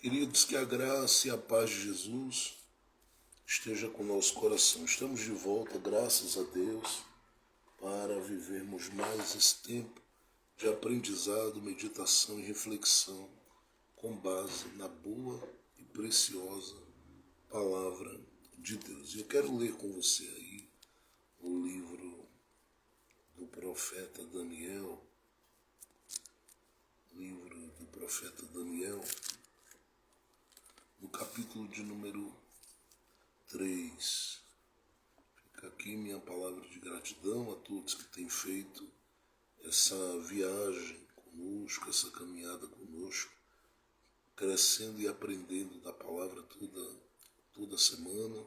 Queridos, que a graça e a paz de Jesus esteja com o nosso coração. Estamos de volta, graças a Deus, para vivermos mais esse tempo de aprendizado, meditação e reflexão com base na boa e preciosa palavra de Deus. E eu quero ler com você aí o livro do profeta Daniel, no capítulo de número 3. Fica aqui minha palavra de gratidão a todos que têm feito essa viagem conosco, essa caminhada conosco, crescendo e aprendendo da palavra toda semana,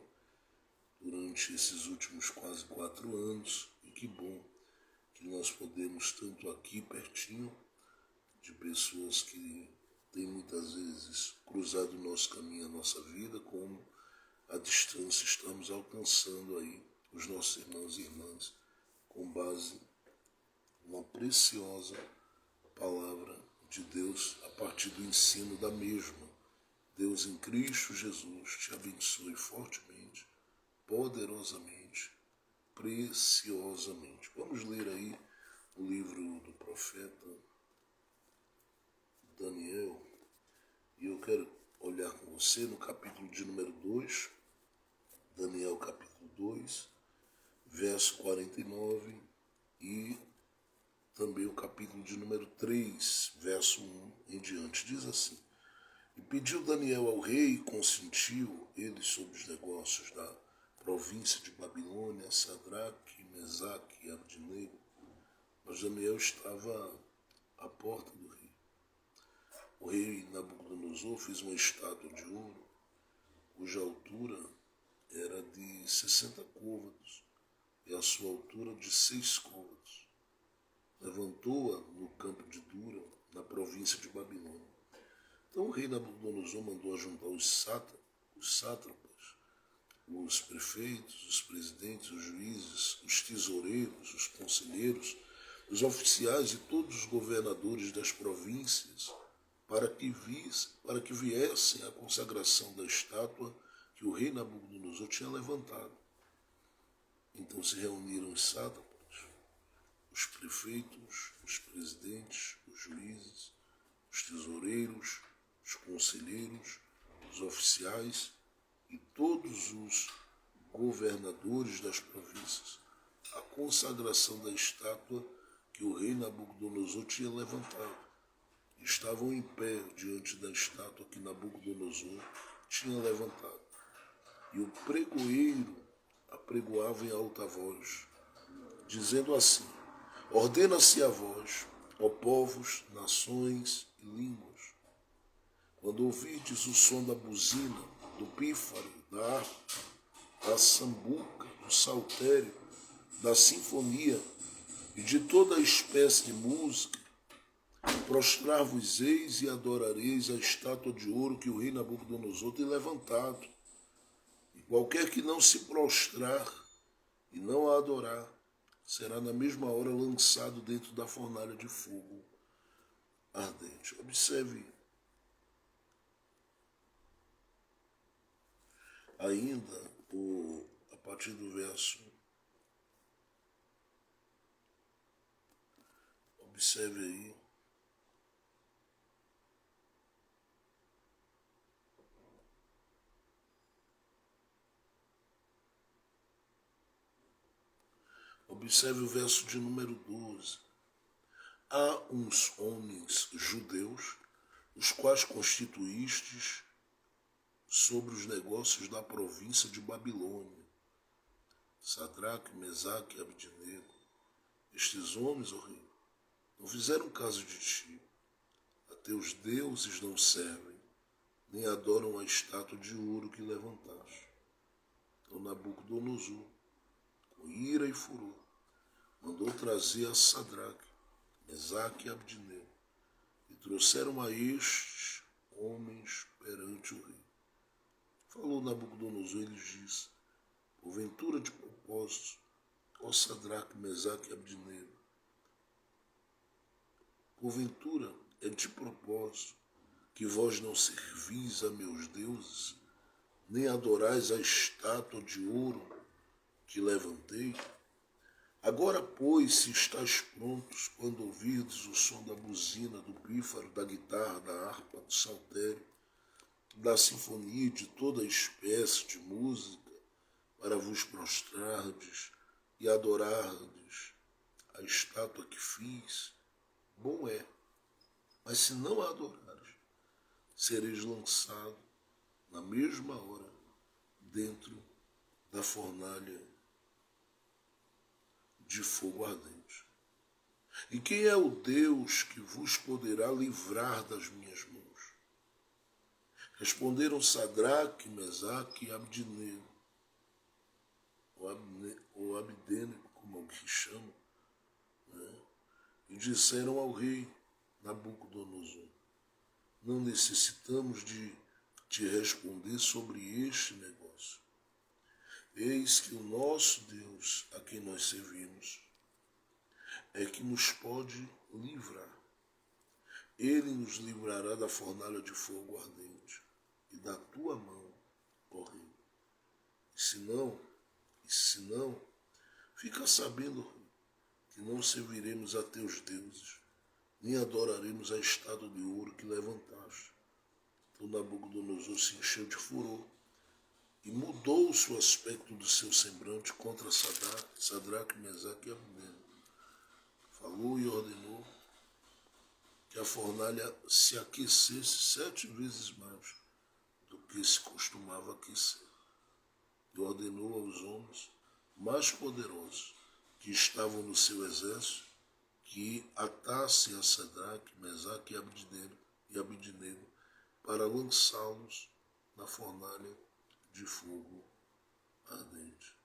durante esses últimos quase 4 anos. E que bom que nós podemos, tanto aqui pertinho, de pessoas que têm muitas vezes cruzado o nosso caminho, a nossa vida, como à distância estamos alcançando aí os nossos irmãos e irmãs com base na preciosa palavra de Deus a partir do ensino da mesma. Deus em Cristo Jesus te abençoe fortemente, poderosamente, preciosamente. Vamos ler aí o livro do profeta Daniel, e eu quero olhar com você no capítulo de número 2, Daniel capítulo 2, verso 49, e também o capítulo de número 3, verso 1 em diante. Diz assim: E pediu Daniel ao rei, e consentiu ele sobre os negócios da província de Babilônia, Sadraque, Mesaque e Abdinego. Mas Daniel estava à porta do rei. O rei Nabucodonosor fez uma estátua de ouro, cuja altura era de 60 côvados e a sua altura de 6 côvados. Levantou-a no campo de Dura, na província de Babilônia. Então o rei Nabucodonosor mandou ajuntar os sátrapas, os prefeitos, os presidentes, os juízes, os tesoureiros, os conselheiros, os oficiais e todos os governadores das províncias, para que viessem à consagração da estátua que o rei Nabucodonosor tinha levantado. Então se reuniram os sátrapas, os prefeitos, os presidentes, os juízes, os tesoureiros, os conselheiros, os oficiais e todos os governadores das províncias, à consagração da estátua que o rei Nabucodonosor tinha levantado. Estavam em pé diante da estátua que Nabucodonosor tinha levantado. E o pregoeiro apregoava em alta voz, dizendo assim: Ordena-se a vós, ó povos, nações e línguas, quando ouvirdes o som da buzina, do pífaro, da harpa, da sambuca, do saltério, da sinfonia e de toda a espécie de música, prostrar-vos-eis e adorareis a estátua de ouro que o rei Nabucodonosor tem levantado. E qualquer que não se prostrar e não a adorar, será na mesma hora lançado dentro da fornalha de fogo ardente. Observe ainda a partir do verso. Observe aí. Observe o verso de número 12. Há uns homens judeus, os quais constituístes sobre os negócios da província de Babilônia, Sadraque, Mesaque e Abdinego. Estes homens, ó rei, não fizeram caso de ti. A teus deuses não servem, nem adoram a estátua de ouro que levantaste. Então Nabucodonosor, com ira e furor, mandou trazer a Sadraque, Mesaque e Abdinego, e trouxeram a estes homens perante o rei. Falou Nabucodonosor e lhes disse: Porventura de propósito, ó Sadraque, Mesaque e Abdinego, porventura é de propósito que vós não servis a meus deuses, nem adorais a estátua de ouro que levantei? Agora, pois, se estáis prontos, quando ouvirdes o som da buzina, do pífaro, da guitarra, da harpa, do saltério, da sinfonia e de toda espécie de música, para vos prostrardes e adorardes a estátua que fiz, bom é. Mas se não a adorares, sereis lançado na mesma hora dentro da fornalha de fogo ardente. E quem é o Deus que vos poderá livrar das minhas mãos? Responderam Sadraque, Mesaque e Abdinego, ou Abdênego, como alguém chama, né? E disseram ao rei Nabucodonosor: não necessitamos de te responder sobre este negócio. Eis que o nosso Deus, a quem nós servimos, é que nos pode livrar. Ele nos livrará da fornalha de fogo ardente e da tua mão, ó rei. E se não, fica sabendo, rei, que não serviremos a teus deuses, nem adoraremos a estátua de ouro que levantaste. Então Nabucodonosor se encheu de furor e mudou o aspecto do seu semblante contra Sadraque, Mesaque e Abdênego. Falou e ordenou que a fornalha se aquecesse 7 vezes mais do que se costumava aquecer. E ordenou aos homens mais poderosos que estavam no seu exército que atassem a Sadraque, Mesaque e Abdênego para lançá-los na fornalha de fogo ardente.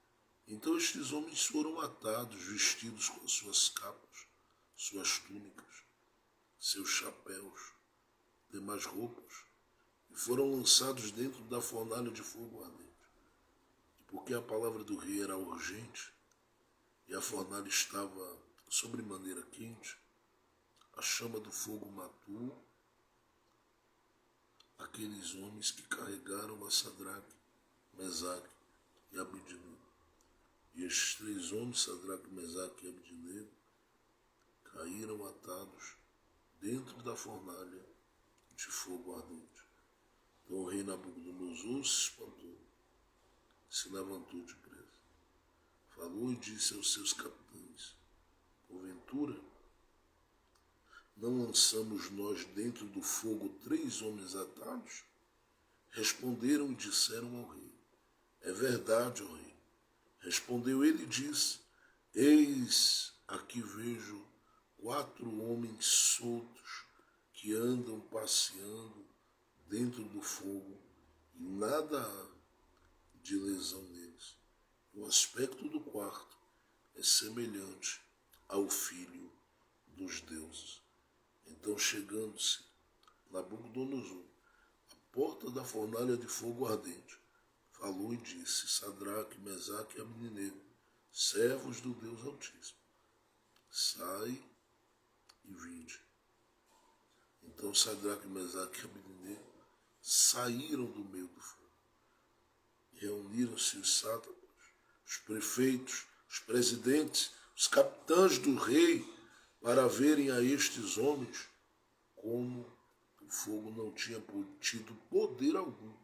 Então estes homens foram atados, vestidos com suas capas, suas túnicas, seus chapéus, demais roupas, e foram lançados dentro da fornalha de fogo ardente. Porque a palavra do rei era urgente e a fornalha estava sobremaneira quente, a chama do fogo matou aqueles homens que carregaram a Sadraque, Mesaque e Abdênego. E estes 3 homens, Sadraque, Mesaque e Abdênego, caíram atados dentro da fornalha de fogo ardente. Então o rei Nabucodonosor se espantou, se levantou depressa, falou e disse aos seus capitães: porventura, não lançamos nós dentro do fogo 3 homens atados? Responderam e disseram ao rei: é verdade, ó rei. Respondeu ele e disse: eis, aqui vejo 4 homens soltos que andam passeando dentro do fogo e nada há de lesão neles. O aspecto do quarto é semelhante ao filho dos deuses. Então, chegando-se Nabucodonosor à porta da fornalha de fogo ardente, falou e disse: Sadraque, Mesaque e Abdênego, servos do Deus Altíssimo, sai e vinde. Então Sadraque, Mesaque e Abdênego saíram do meio do fogo. Reuniram-se os sátrapas, os prefeitos, os presidentes, os capitães do rei, para verem a estes homens como o fogo não tinha tido poder algum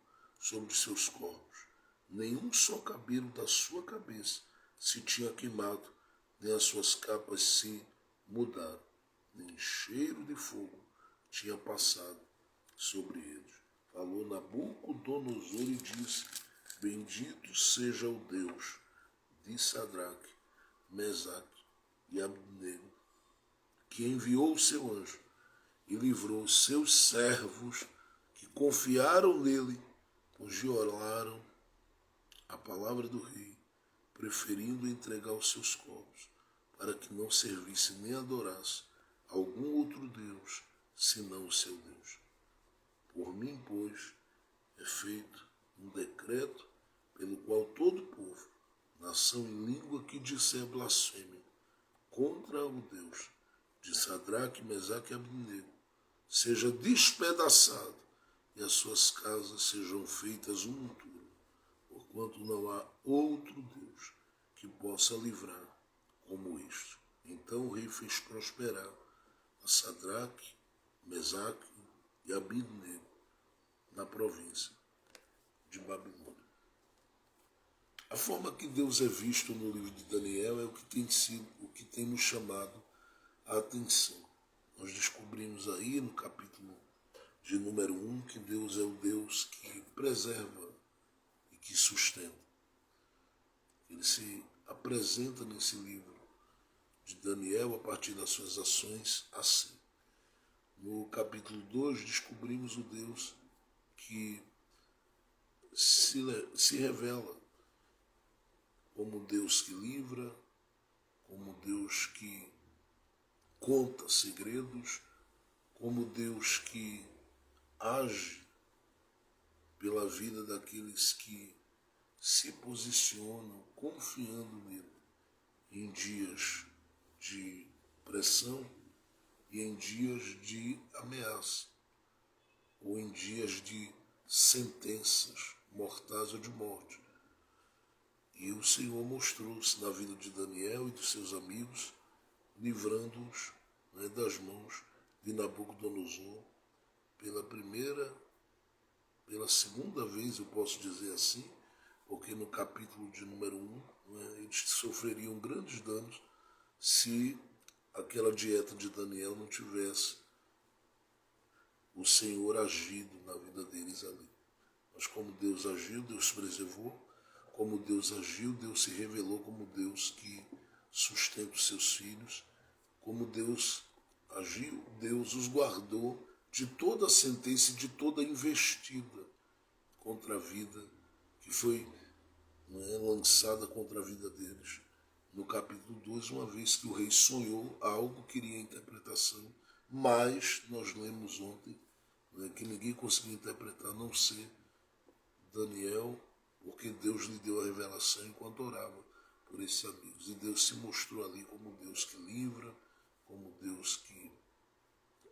sobre seus corpos. Nenhum só cabelo da sua cabeça se tinha queimado, nem as suas capas se mudaram, nem cheiro de fogo tinha passado sobre eles. Falou Nabucodonosor e disse: bendito seja o Deus de Sadraque, Mesaque e Abdênego, que enviou o seu anjo e livrou os seus servos que confiaram nele, pois violaram a palavra do rei, preferindo entregar os seus corpos, para que não servisse nem adorasse algum outro Deus, senão o seu Deus. Por mim, pois, é feito um decreto pelo qual todo povo, nação e língua que disser blasfêmia contra o Deus de Sadraque, Mesaque e Abdênego, seja despedaçado e as suas casas sejam feitas um monturo, porquanto não há outro Deus que possa livrar como este. Então o rei fez prosperar a Sadraque, Mesaque e Abidnego na província de Babilônia. A forma que Deus é visto no livro de Daniel é o que tem nos chamado a atenção. Nós descobrimos aí no capítulo de número 1 que Deus é o Deus que preserva e que sustenta. Ele se apresenta nesse livro de Daniel a partir das suas ações assim. No capítulo 2 descobrimos o Deus que se revela como Deus que livra, como Deus que conta segredos, como Deus que age pela vida daqueles que se posicionam confiando nele em dias de pressão e em dias de ameaça, ou em dias de sentenças mortais ou de morte. E o Senhor mostrou-se na vida de Daniel e dos seus amigos, livrando-os das mãos de Nabucodonosor pela segunda vez, eu posso dizer assim, porque no capítulo de número 1, eles sofreriam grandes danos se aquela dieta de Daniel não tivesse o Senhor agido na vida deles ali. Mas como Deus agiu, Deus preservou. Como Deus agiu, Deus se revelou como Deus que sustenta os seus filhos. Como Deus agiu, Deus os guardou de toda a sentença e de toda a investida contra a vida que foi lançada contra a vida deles. No capítulo 2, uma vez que o rei sonhou algo, queria interpretação, mas nós lemos ontem que ninguém conseguia interpretar a não ser Daniel, porque Deus lhe deu a revelação enquanto orava por esses amigos. E Deus se mostrou ali como Deus que livra, como Deus que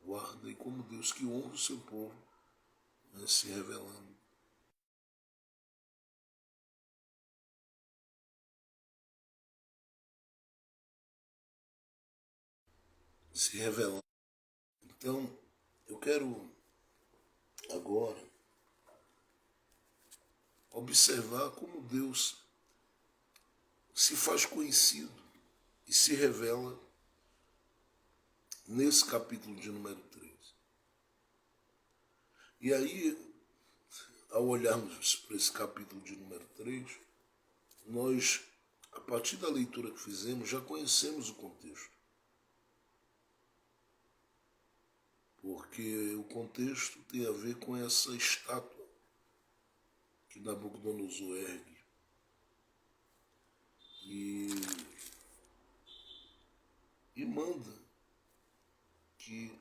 guarda e como Deus que honra o seu povo, se revelando. Se revelando. Então, eu quero agora observar como Deus se faz conhecido e se revela nesse capítulo de número 3. E aí, ao olharmos para esse capítulo de número 3, nós, a partir da leitura que fizemos, já conhecemos o contexto. Porque o contexto tem a ver com essa estátua que Nabucodonosor ergue. E manda que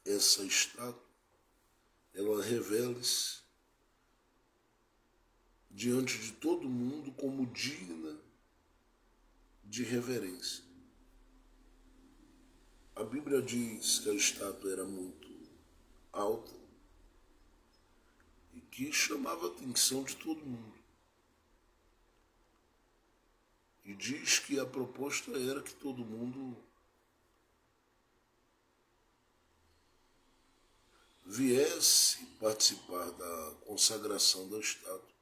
essa estátua ela revele-se diante de todo mundo como digna de reverência. A Bíblia diz que a estátua era muito alta e que chamava a atenção de todo mundo. E diz que a proposta era que todo mundo viesse participar da consagração da estátua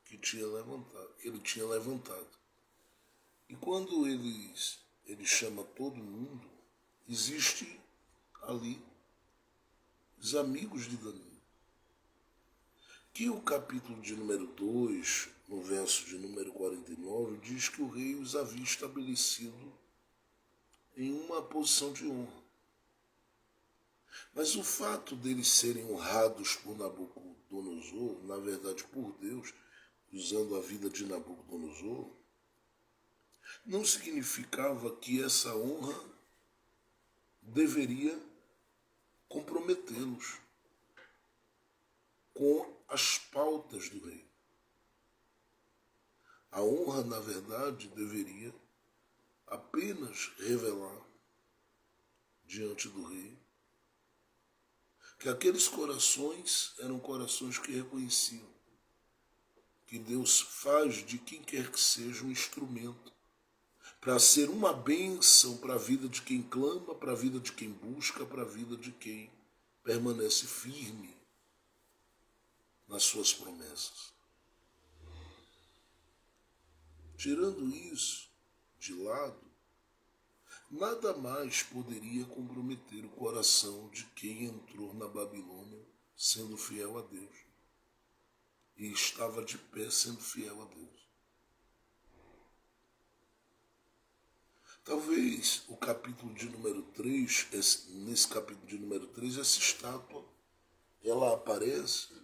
que ele tinha levantado. E quando ele chama todo mundo, existe ali os amigos de Daniel. Que o capítulo de número 2, no verso de número 49, diz que o rei os havia estabelecido em uma posição de honra. Mas o fato deles serem honrados por Nabucodonosor, na verdade por Deus, usando a vida de Nabucodonosor, não significava que essa honra deveria comprometê-los com as pautas do rei. A honra, na verdade, deveria apenas revelar diante do rei que aqueles corações eram corações que reconheciam que Deus faz de quem quer que seja um instrumento para ser uma bênção para a vida de quem clama, para a vida de quem busca, para a vida de quem permanece firme nas suas promessas. Tirando isso de lado, nada mais poderia comprometer o coração de quem entrou na Babilônia sendo fiel a Deus e estava de pé sendo fiel a Deus. Talvez o capítulo de número 3, nesse capítulo de número 3, essa estátua, ela aparece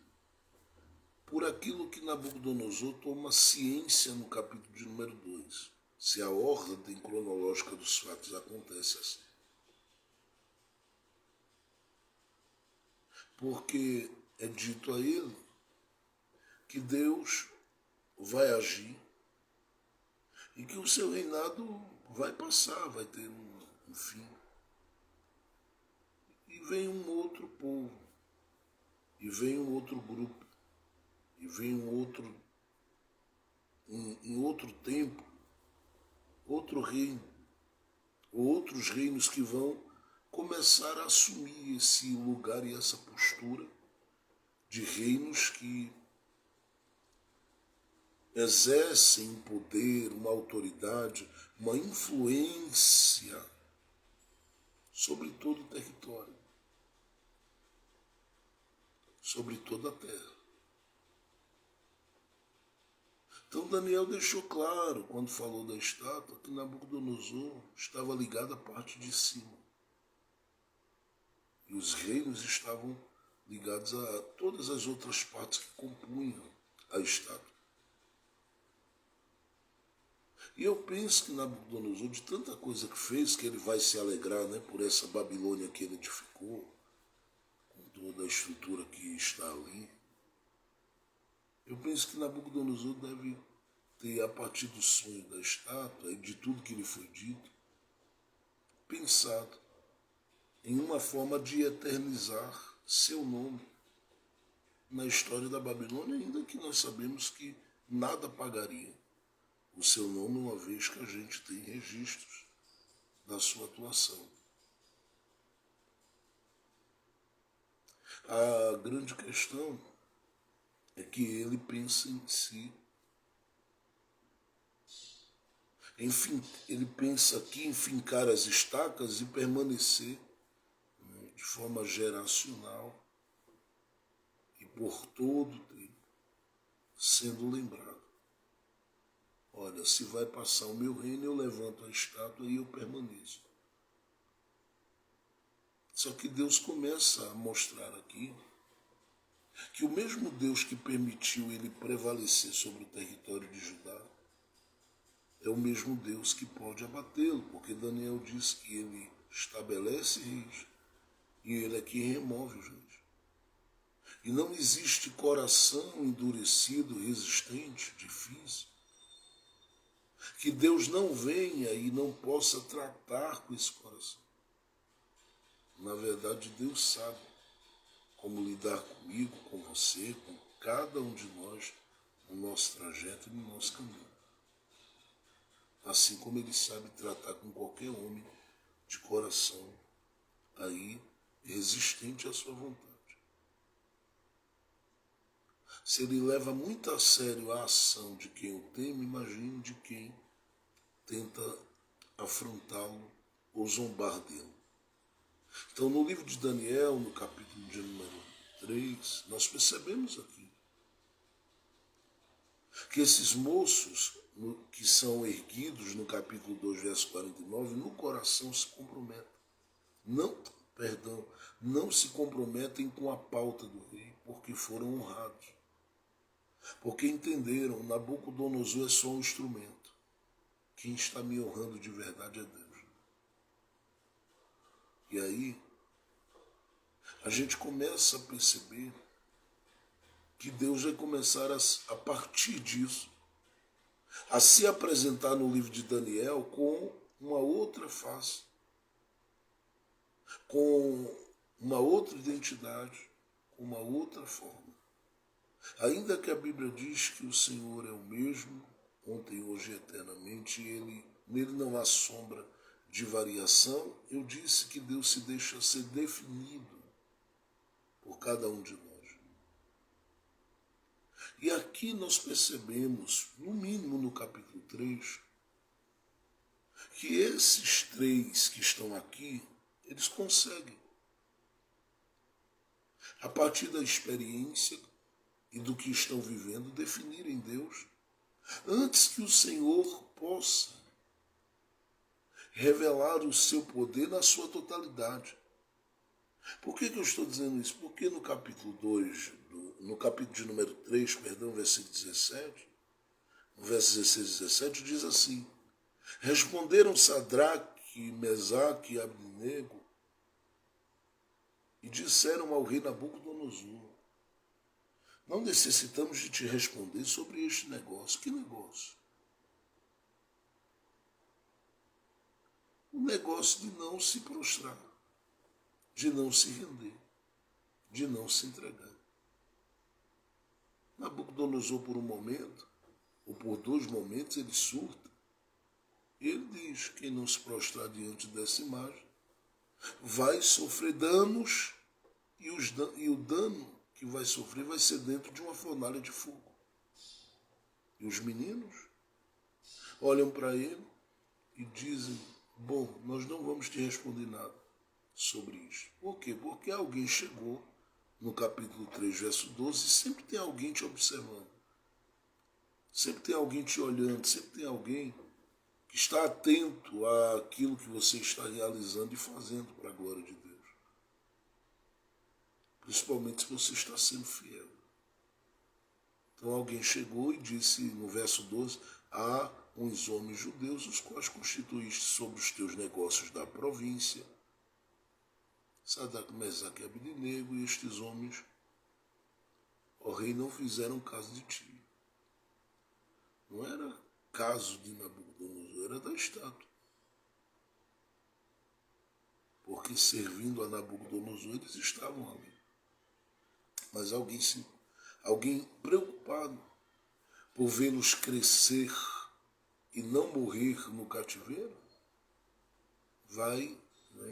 por aquilo que Nabucodonosor toma ciência no capítulo de número 2, se a ordem cronológica dos fatos acontece assim. Porque é dito a ele que Deus vai agir e que o seu reinado vai passar, vai ter um fim. E vem um outro povo, e vem um outro grupo, e vem em outro tempo, outro reino, outros reinos que vão começar a assumir esse lugar e essa postura de reinos que exercem um poder, uma autoridade, uma influência sobre todo o território, sobre toda a terra. Então Daniel deixou claro, quando falou da estátua, que Nabucodonosor estava ligado à parte de cima. E os reinos estavam ligados a todas as outras partes que compunham a estátua. E eu penso que Nabucodonosor, de tanta coisa que fez, que ele vai se alegrar, né, por essa Babilônia que ele edificou, com toda a estrutura que está ali. Eu penso que Nabucodonosor deve ter, a partir do sonho da estátua e de tudo que lhe foi dito, pensado em uma forma de eternizar seu nome na história da Babilônia, ainda que nós sabemos que nada pagaria o seu nome, uma vez que a gente tem registros da sua atuação. A grande questão é que ele pensa em si. Enfim, ele pensa aqui em fincar as estacas e permanecer, né, de forma geracional e por todo o tempo, sendo lembrado. Olha, se vai passar o meu reino, eu levanto a estátua e eu permaneço. Só que Deus começa a mostrar aqui que o mesmo Deus que permitiu ele prevalecer sobre o território de Judá é o mesmo Deus que pode abatê-lo, porque Daniel diz que ele estabelece reis e ele é que remove os reis. E não existe coração endurecido, resistente, difícil, que Deus não venha e não possa tratar com esse coração. Na verdade, Deus sabe como lidar comigo, com você, com cada um de nós, no nosso trajeto e no nosso caminho. Assim como Ele sabe tratar com qualquer homem de coração aí resistente à sua vontade. Se Ele leva muito a sério a ação de quem o teme, imagine de quem tenta afrontá-lo ou zombar dele. Então, no livro de Daniel, no capítulo de número 3, nós percebemos aqui que esses moços que são erguidos no capítulo 2, verso 49, no coração se comprometem. Não se comprometem com a pauta do rei, porque foram honrados. Porque entenderam, Nabucodonosor é só um instrumento. Quem está me honrando de verdade é Deus. E aí, a gente começa a perceber que Deus vai começar a partir disso, a se apresentar no livro de Daniel com uma outra face, com uma outra identidade, uma outra forma. Ainda que a Bíblia diz que o Senhor é o mesmo, ontem, hoje e eternamente, e nele não há sombra de variação, eu disse que Deus se deixa ser definido por cada um de nós. E aqui nós percebemos, no mínimo no capítulo 3, que esses três que estão aqui, eles conseguem, a partir da experiência e do que estão vivendo, definirem Deus, antes que o Senhor possa revelar o seu poder na sua totalidade. Por que eu estou dizendo isso? Porque no capítulo 2, no capítulo de número 3, versículo 17, no verso 16 e 17, diz assim: responderam Sadraque, Mesaque e Abdenego e disseram ao rei Nabucodonosor: não necessitamos de te responder sobre este negócio. Que negócio? O negócio de não se prostrar, de não se render, de não se entregar. Nabucodonosor, por um momento, ou por dois momentos, ele surta. E ele diz: quem não se prostrar diante dessa imagem vai sofrer danos, e o dano que vai sofrer vai ser dentro de uma fornalha de fogo. E os meninos olham para ele e dizem: bom, nós não vamos te responder nada sobre isso. Por quê? Porque alguém chegou no capítulo 3, verso 12, e sempre tem alguém te observando. Sempre tem alguém te olhando, sempre tem alguém que está atento àquilo que você está realizando e fazendo para a glória de Deus. Principalmente se você está sendo fiel. Então alguém chegou e disse no verso 12: há uns homens judeus, os quais constituíste sobre os teus negócios da província, Sadraque, Mesaque e Abdenego, e estes homens, ó rei, não fizeram caso de ti. Não era caso de Nabucodonosor, era da estátua. Porque servindo a Nabucodonosor, eles estavam ali. Mas alguém preocupado por vê-los crescer e não morrer no cativeiro, vai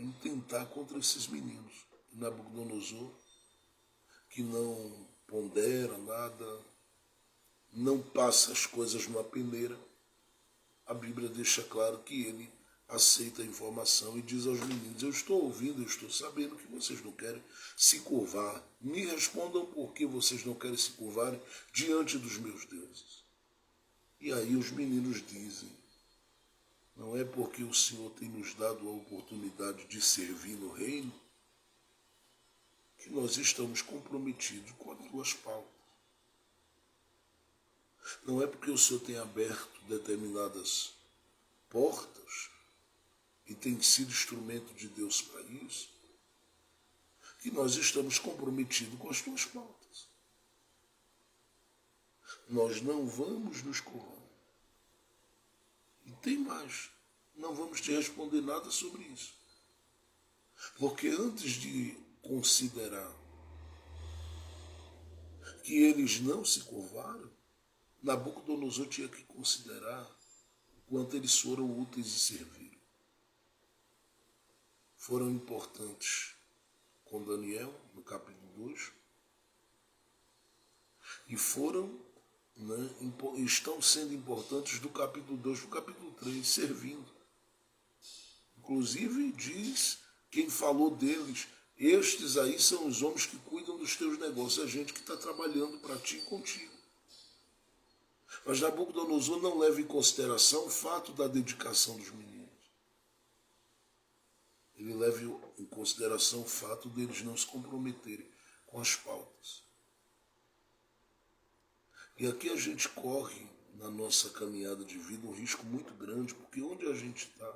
intentar contra esses meninos. E Nabucodonosor, que não pondera nada, não passa as coisas numa peneira, a Bíblia deixa claro que ele aceita a informação e diz aos meninos: eu estou ouvindo, eu estou sabendo que vocês não querem se curvar. Me respondam por que vocês não querem se curvarem diante dos meus deuses. E aí os meninos dizem: não é porque o Senhor tem nos dado a oportunidade de servir no reino que nós estamos comprometidos com as tuas pautas. Não é porque o Senhor tem aberto determinadas portas e tem sido instrumento de Deus para isso, que nós estamos comprometidos com as tuas pautas. Nós não vamos nos curvar. E tem mais, não vamos te responder nada sobre isso. Porque antes de considerar que eles não se curvaram, Nabucodonosor tinha que considerar o quanto eles foram úteis e serviram. Foram importantes com Daniel, no capítulo 2, e estão sendo importantes do capítulo 2 para o capítulo 3, servindo. Inclusive diz, quem falou deles: estes aí são os homens que cuidam dos teus negócios, a gente que está trabalhando para ti e contigo. Mas Nabucodonosor não leva em consideração o fato da dedicação dos meninos. Ele leva em consideração o fato deles não se comprometerem com as pautas. E aqui a gente corre, na nossa caminhada de vida, um risco muito grande, porque onde a gente está,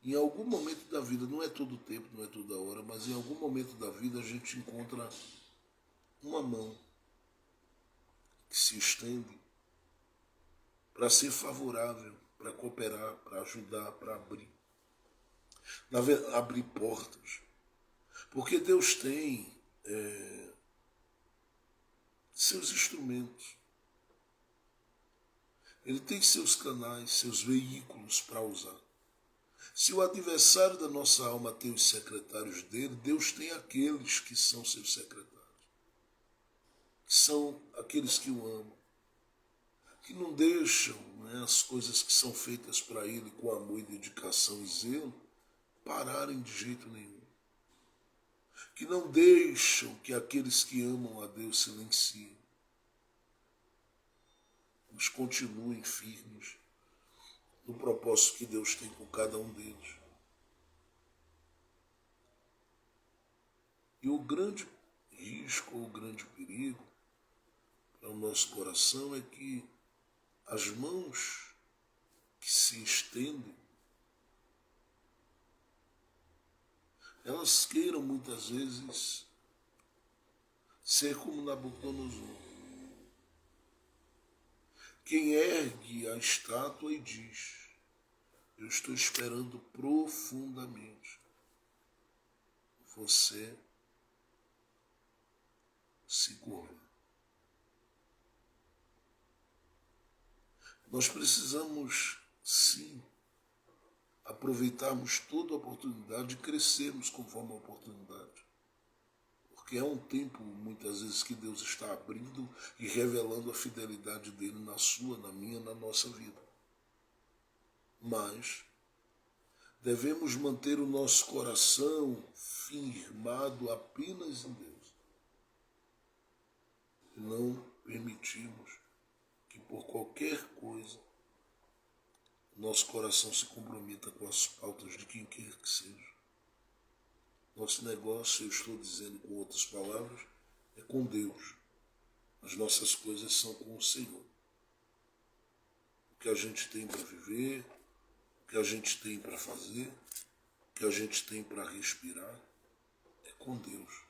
em algum momento da vida, não é todo o tempo, não é toda hora, mas em algum momento da vida a gente encontra uma mão que se estende para ser favorável, para cooperar, para ajudar, para abrir portas. Porque Deus tem seus instrumentos. Ele tem seus canais, seus veículos para usar. Se o adversário da nossa alma tem os secretários dele, Deus tem aqueles que são seus secretários. Que são aqueles que o amam. Que não deixam, né, as coisas que são feitas para ele com amor e dedicação e zelo pararem de jeito nenhum. Que não deixam que aqueles que amam a Deus silenciem. Mas continuem firmes no propósito que Deus tem com cada um deles. E o grande risco, ou o grande perigo para o nosso coração é que as mãos que se estendem, elas queiram muitas vezes ser como Nabucodonosor. Quem ergue a estátua e diz: eu estou esperando profundamente, você se curva. Nós precisamos, sim, aproveitarmos toda a oportunidade e crescermos conforme a oportunidade. Porque é um tempo, muitas vezes, que Deus está abrindo e revelando a fidelidade dele na sua, na minha, na nossa vida. Mas devemos manter o nosso coração firmado apenas em Deus. E não permitirmos que por qualquer coisa nosso coração se comprometa com as pautas de quem quer que seja. Nosso negócio, eu estou dizendo com outras palavras, é com Deus. As nossas coisas são com o Senhor. O que a gente tem para viver, o que a gente tem para fazer, o que a gente tem para respirar, é com Deus.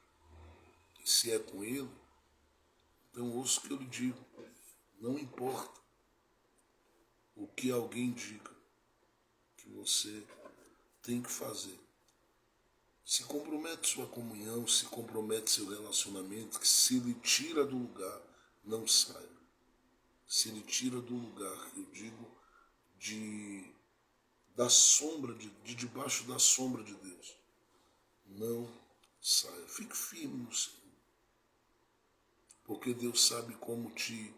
E se é com Ele, então ouça o que eu lhe digo. Não importa o que alguém diga que você tem que fazer. Se compromete sua comunhão, se compromete seu relacionamento, que se lhe tira do lugar, não saia. Se lhe tira do lugar, eu digo, da sombra, de debaixo da sombra de Deus, não saia. Fique firme no Senhor. Porque Deus sabe como te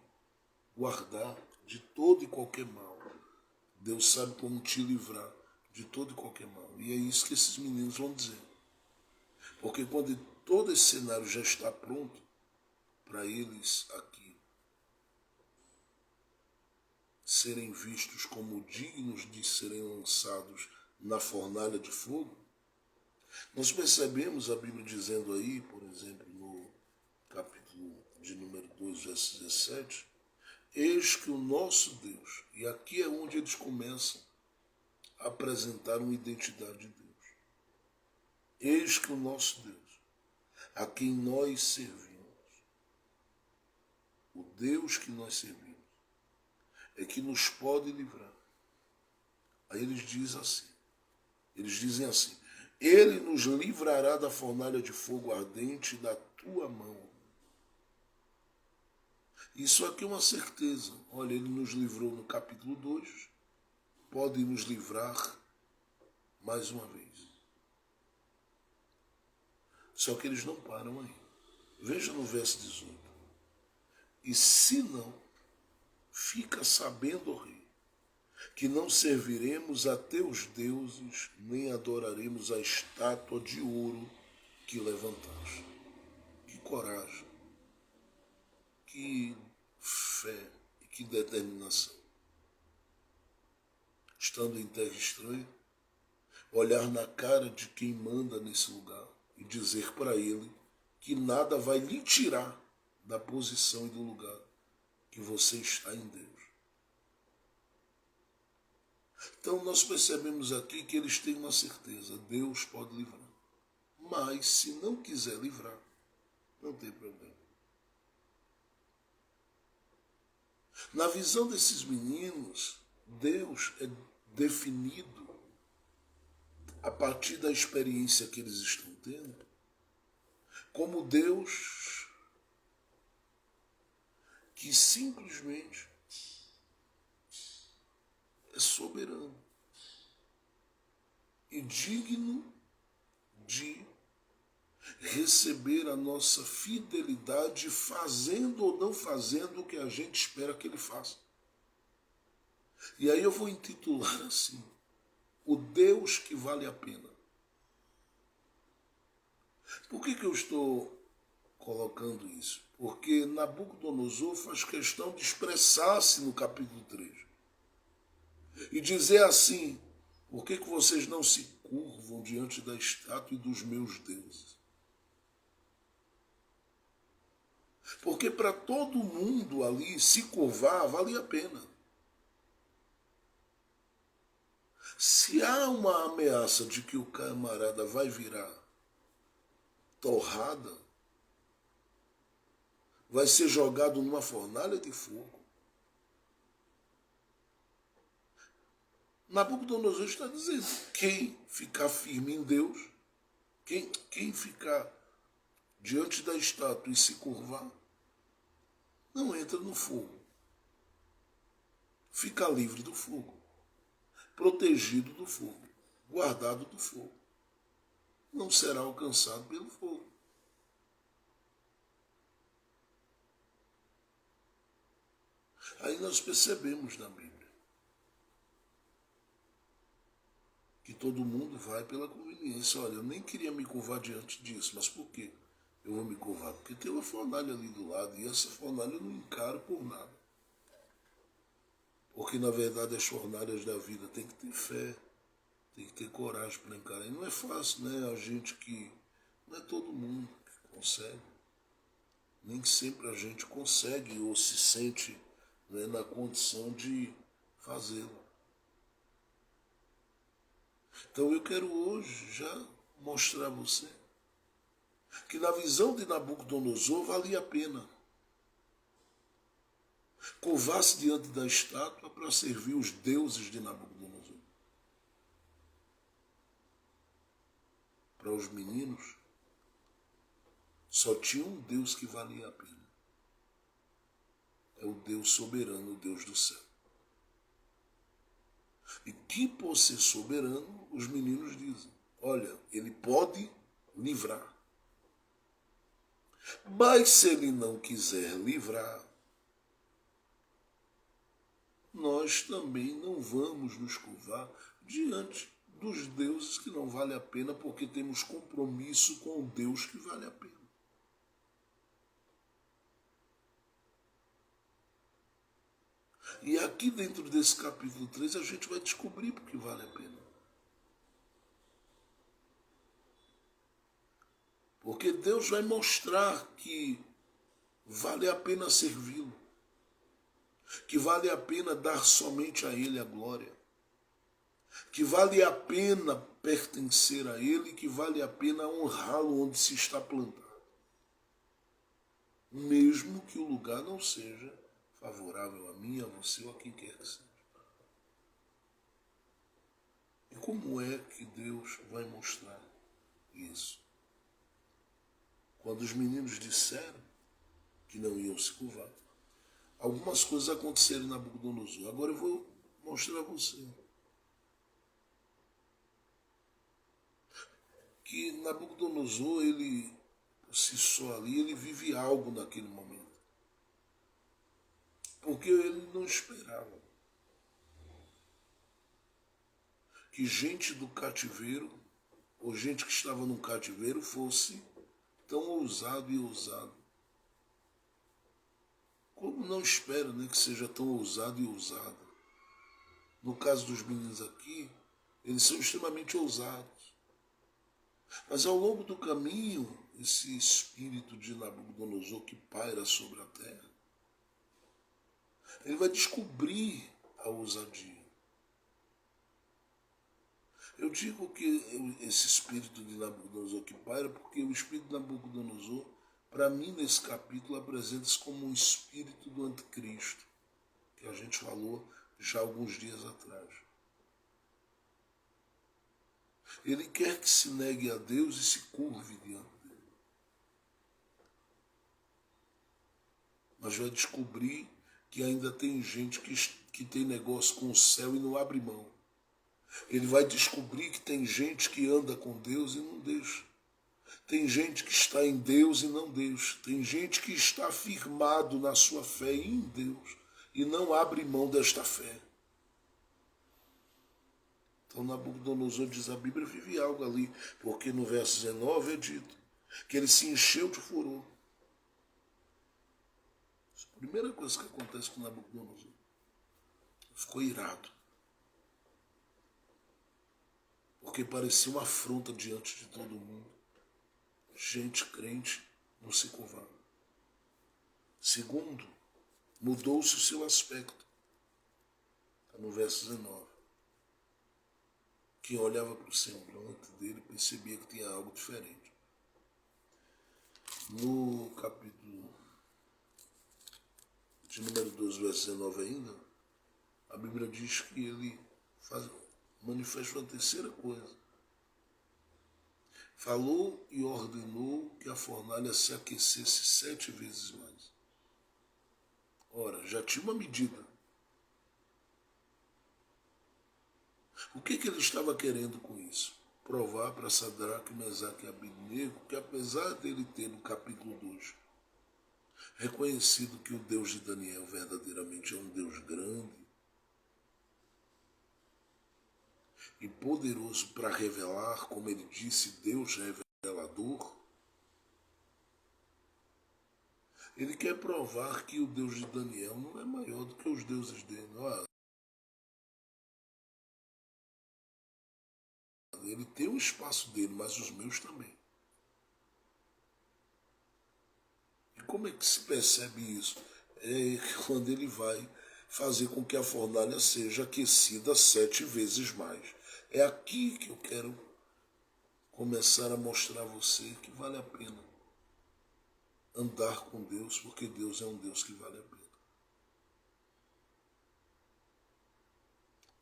guardar de todo e qualquer mal. Deus sabe como te livrar de todo e qualquer mal. E é isso que esses meninos vão dizer. Porque quando todo esse cenário já está pronto para eles aqui serem vistos como dignos de serem lançados na fornalha de fogo, nós percebemos a Bíblia dizendo aí, por exemplo, no capítulo de número 2, verso 17, eis que o nosso Deus, e aqui é onde eles começam a apresentar uma identidade de Deus. Eis que o nosso Deus, a quem nós servimos, o Deus que nós servimos, é que nos pode livrar. Aí eles dizem assim, ele nos livrará da fornalha de fogo ardente da tua mão. Isso aqui é uma certeza. Olha, ele nos livrou no capítulo 2, pode nos livrar mais uma vez. Só que eles não param aí. Veja no verso 18. E se não, fica sabendo, ó rei, que não serviremos a teus deuses, nem adoraremos a estátua de ouro que levantaste. Que coragem, que fé e que determinação. Estando em terra estranha, olhar na cara de quem manda nesse lugar e dizer para ele que nada vai lhe tirar da posição e do lugar que você está em Deus. Então nós percebemos aqui que eles têm uma certeza, Deus pode livrar. Mas se não quiser livrar, não tem problema. Na visão desses meninos, Deus é definido a partir da experiência que eles estão tendo como Deus que simplesmente é soberano e digno de receber a nossa fidelidade fazendo ou não fazendo o que a gente espera que ele faça. E aí eu vou intitular assim, o Deus que vale a pena. Por que eu estou colocando isso? Porque Nabucodonosor faz questão de expressar-se no capítulo 3 e dizer assim, por que vocês não se curvam diante da estátua e dos meus deuses? Porque para todo mundo ali se curvar vale a pena. Se há uma ameaça de que o camarada vai virar torrada, vai ser jogado numa fornalha de fogo. Nabucodonosor está dizendo, quem ficar firme em Deus, quem ficar diante da estátua e se curvar, não entra no fogo. Fica livre do fogo, protegido do fogo, guardado do fogo. Não será alcançado pelo fogo. Aí nós percebemos na Bíblia que todo mundo vai pela conveniência. Olha, eu nem queria me curvar diante disso, mas por quê? Eu vou me curvar? Porque tem uma fornalha ali do lado e essa fornalha eu não encaro por nada. Porque na verdade as fornalhas da vida tem que ter fé, tem que ter coragem para encarar. E não é fácil, né? A gente que... Não é todo mundo que consegue. Nem sempre a gente consegue ou se sente, né, na condição de fazê-lo. Então eu quero hoje já mostrar a você que na visão de Nabucodonosor valia a pena curvar-se diante da estátua para servir os deuses de Nabucodonosor. Para os meninos, só tinha um Deus que valia a pena. É o Deus soberano, o Deus do céu. E que por ser soberano, os meninos dizem, olha, ele pode livrar. Mas se ele não quiser livrar, nós também não vamos nos curvar diante dos deuses que não vale a pena, porque temos compromisso com o Deus que vale a pena. E aqui dentro desse capítulo 3 a gente vai descobrir porque vale a pena. Porque Deus vai mostrar que vale a pena servi-lo, que vale a pena dar somente a Ele a glória, que vale a pena pertencer a Ele, que vale a pena honrá-lo onde se está plantado, mesmo que o lugar não seja favorável a mim, a você ou a quem quer que seja. E como é que Deus vai mostrar isso? Quando os meninos disseram que não iam se curvar, algumas coisas aconteceram na Nabucodonosor. Agora eu vou mostrar a você que Nabucodonosor, ele, por si só ali, ele vive algo naquele momento. Porque ele não esperava que gente do cativeiro, ou gente que estava no cativeiro, fosse tão ousado e ousado. Como não espera, né, que seja tão ousado e ousado? No caso dos meninos aqui, eles são extremamente ousados. Mas ao longo do caminho, esse espírito de Nabucodonosor que paira sobre a terra, ele vai descobrir a ousadia. Eu digo que esse espírito de Nabucodonosor que paira, porque o espírito de Nabucodonosor, para mim, nesse capítulo, apresenta-se como um espírito do anticristo, que a gente falou já alguns dias atrás. Ele quer que se negue a Deus e se curve diante dele. mas vai descobrir que ainda tem gente que tem negócio com o céu e não abre mão. Ele vai descobrir que tem gente que anda com Deus e não deixa. Tem gente que está em Deus e não deixa. Tem gente que está firmado na sua fé em Deus e não abre mão desta fé. Então Nabucodonosor, diz a Bíblia, vive algo ali, porque no verso 19 é dito que ele se encheu de furor. A primeira coisa que acontece com Nabucodonosor, ficou irado. Porque parecia uma afronta diante de todo mundo. Gente crente não se curvava. Segundo, mudou-se o seu aspecto. Está no verso 19. Quem olhava para o semblante dele percebia que tinha algo diferente. No capítulo de número 12, verso 19 ainda, a Bíblia diz que ele manifesta uma terceira coisa. Falou e ordenou que a fornalha se aquecesse 7 vezes mais. Ora, já tinha uma medida. O que ele estava querendo com isso? Provar para Sadraque, Mesaque e Abednego que, apesar dele ter no capítulo 2 reconhecido que o Deus de Daniel verdadeiramente é um Deus grande e poderoso para revelar, como ele disse, Deus revelador, ele quer provar que o Deus de Daniel não é maior do que os deuses dele. Ele tem o espaço dele, mas os meus também. E como é que se percebe isso? É quando ele vai fazer com que a fornalha seja aquecida 7 vezes mais. É aqui que eu quero começar a mostrar a você que vale a pena andar com Deus, porque Deus é um Deus que vale a pena.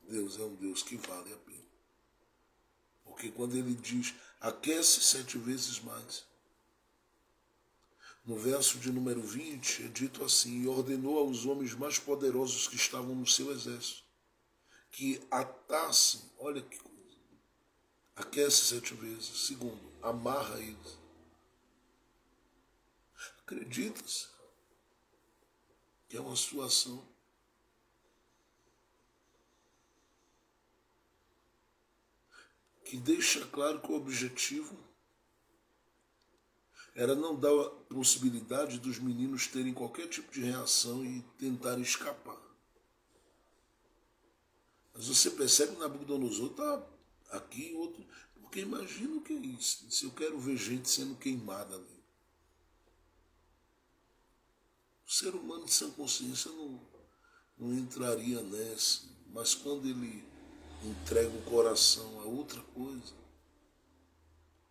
Deus é um Deus que vale a pena. Porque quando ele diz, aquece 7 vezes mais, no verso de número 20 é dito assim, e ordenou aos homens mais poderosos que estavam no seu exército, que atassem, olha que coisa, aquece 7 vezes. Segundo, amarra eles. Acredita-se que é uma situação que deixa claro que o objetivo era não dar a possibilidade dos meninos terem qualquer tipo de reação e tentarem escapar. Mas você percebe que Nabucodonosor está aqui, outro, porque imagina o que é isso, se eu quero ver gente sendo queimada ali. O ser humano de sã consciência não entraria nessa, mas quando ele entrega o coração a outra coisa,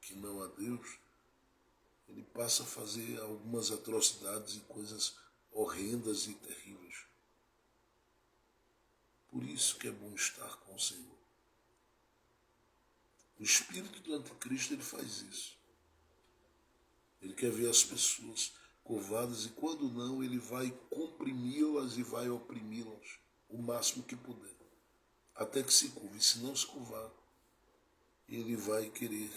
que não a Deus, ele passa a fazer algumas atrocidades e coisas horrendas e terríveis. Por isso que é bom estar com o Senhor. O espírito do anticristo, ele faz isso. Ele quer ver as pessoas curvadas e quando não, ele vai comprimi-las e vai oprimi-las o máximo que puder. Até que se curve. E se não se curvar, ele vai querer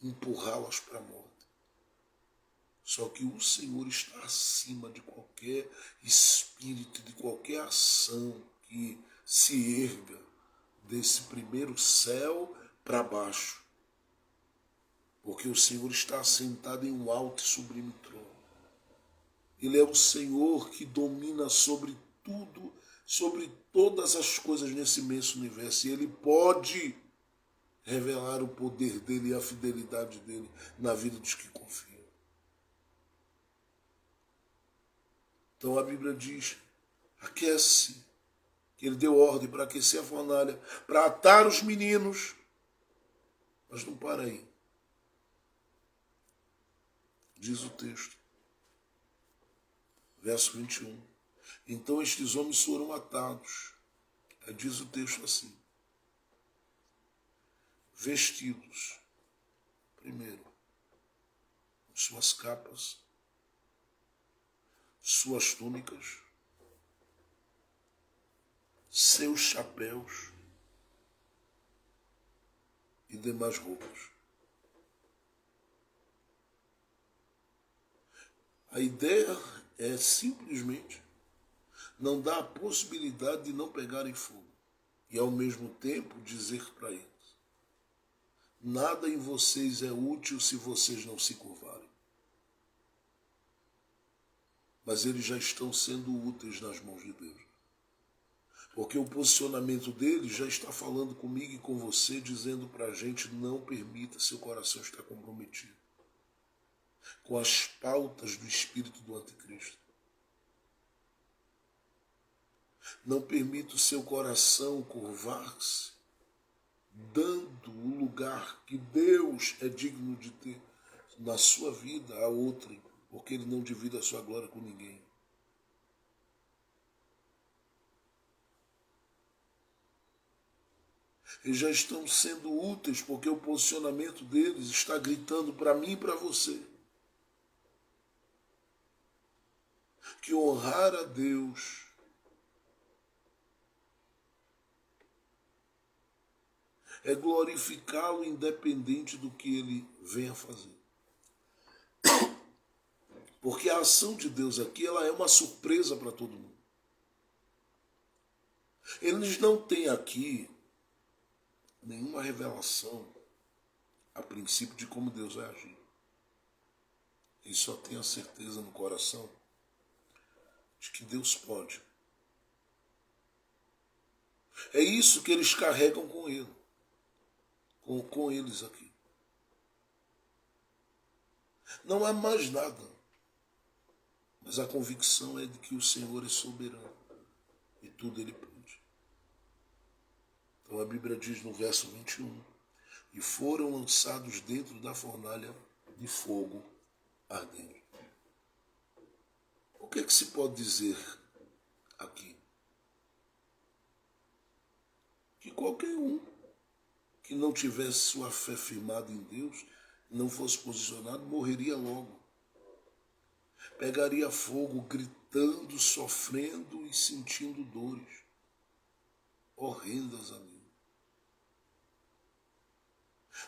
empurrá-las para a morte. Só que o Senhor está acima de qualquer espírito, de qualquer ação que se erga desse primeiro céu para baixo. Porque o Senhor está assentado em um alto e sublime trono. Ele é o Senhor que domina sobre tudo, sobre todas as coisas nesse imenso universo. E Ele pode revelar o poder dele e a fidelidade dele na vida dos que confiam. Então a Bíblia diz, aquece, que ele deu ordem para aquecer a fornalha, para atar os meninos. Mas não para aí. Diz o texto, verso 21. Então estes homens foram atados. Diz o texto assim, vestidos, primeiro, com suas capas, suas túnicas, seus chapéus e demais roupas. A ideia é simplesmente não dar a possibilidade de não pegarem fogo e ao mesmo tempo dizer para eles: nada em vocês é útil se vocês não se curvarem. Mas eles já estão sendo úteis nas mãos de Deus. Porque o posicionamento deles já está falando comigo e com você, dizendo para a gente: não permita seu coração estar comprometido com as pautas do espírito do anticristo. Não permita o seu coração curvar-se, dando o lugar que Deus é digno de ter na sua vida a outrem, porque Ele não divide a sua glória com ninguém. Eles já estão sendo úteis porque o posicionamento deles está gritando para mim e para você que honrar a Deus é glorificá-lo independente do que ele venha fazer. Porque a ação de Deus aqui, ela é uma surpresa para todo mundo. Eles não têm aqui nenhuma revelação a princípio de como Deus vai agir. Eles só têm a certeza no coração de que Deus pode. É isso que eles carregam com ele, com eles aqui. Não há mais nada. Mas a convicção é de que o Senhor é soberano e tudo Ele pode. Então a Bíblia diz no verso 21, e foram lançados dentro da fornalha de fogo ardente. O que é que se pode dizer aqui? Que qualquer um que não tivesse sua fé firmada em Deus, não fosse posicionado, morreria logo. Pegaria fogo gritando, sofrendo e sentindo dores horrendas ali.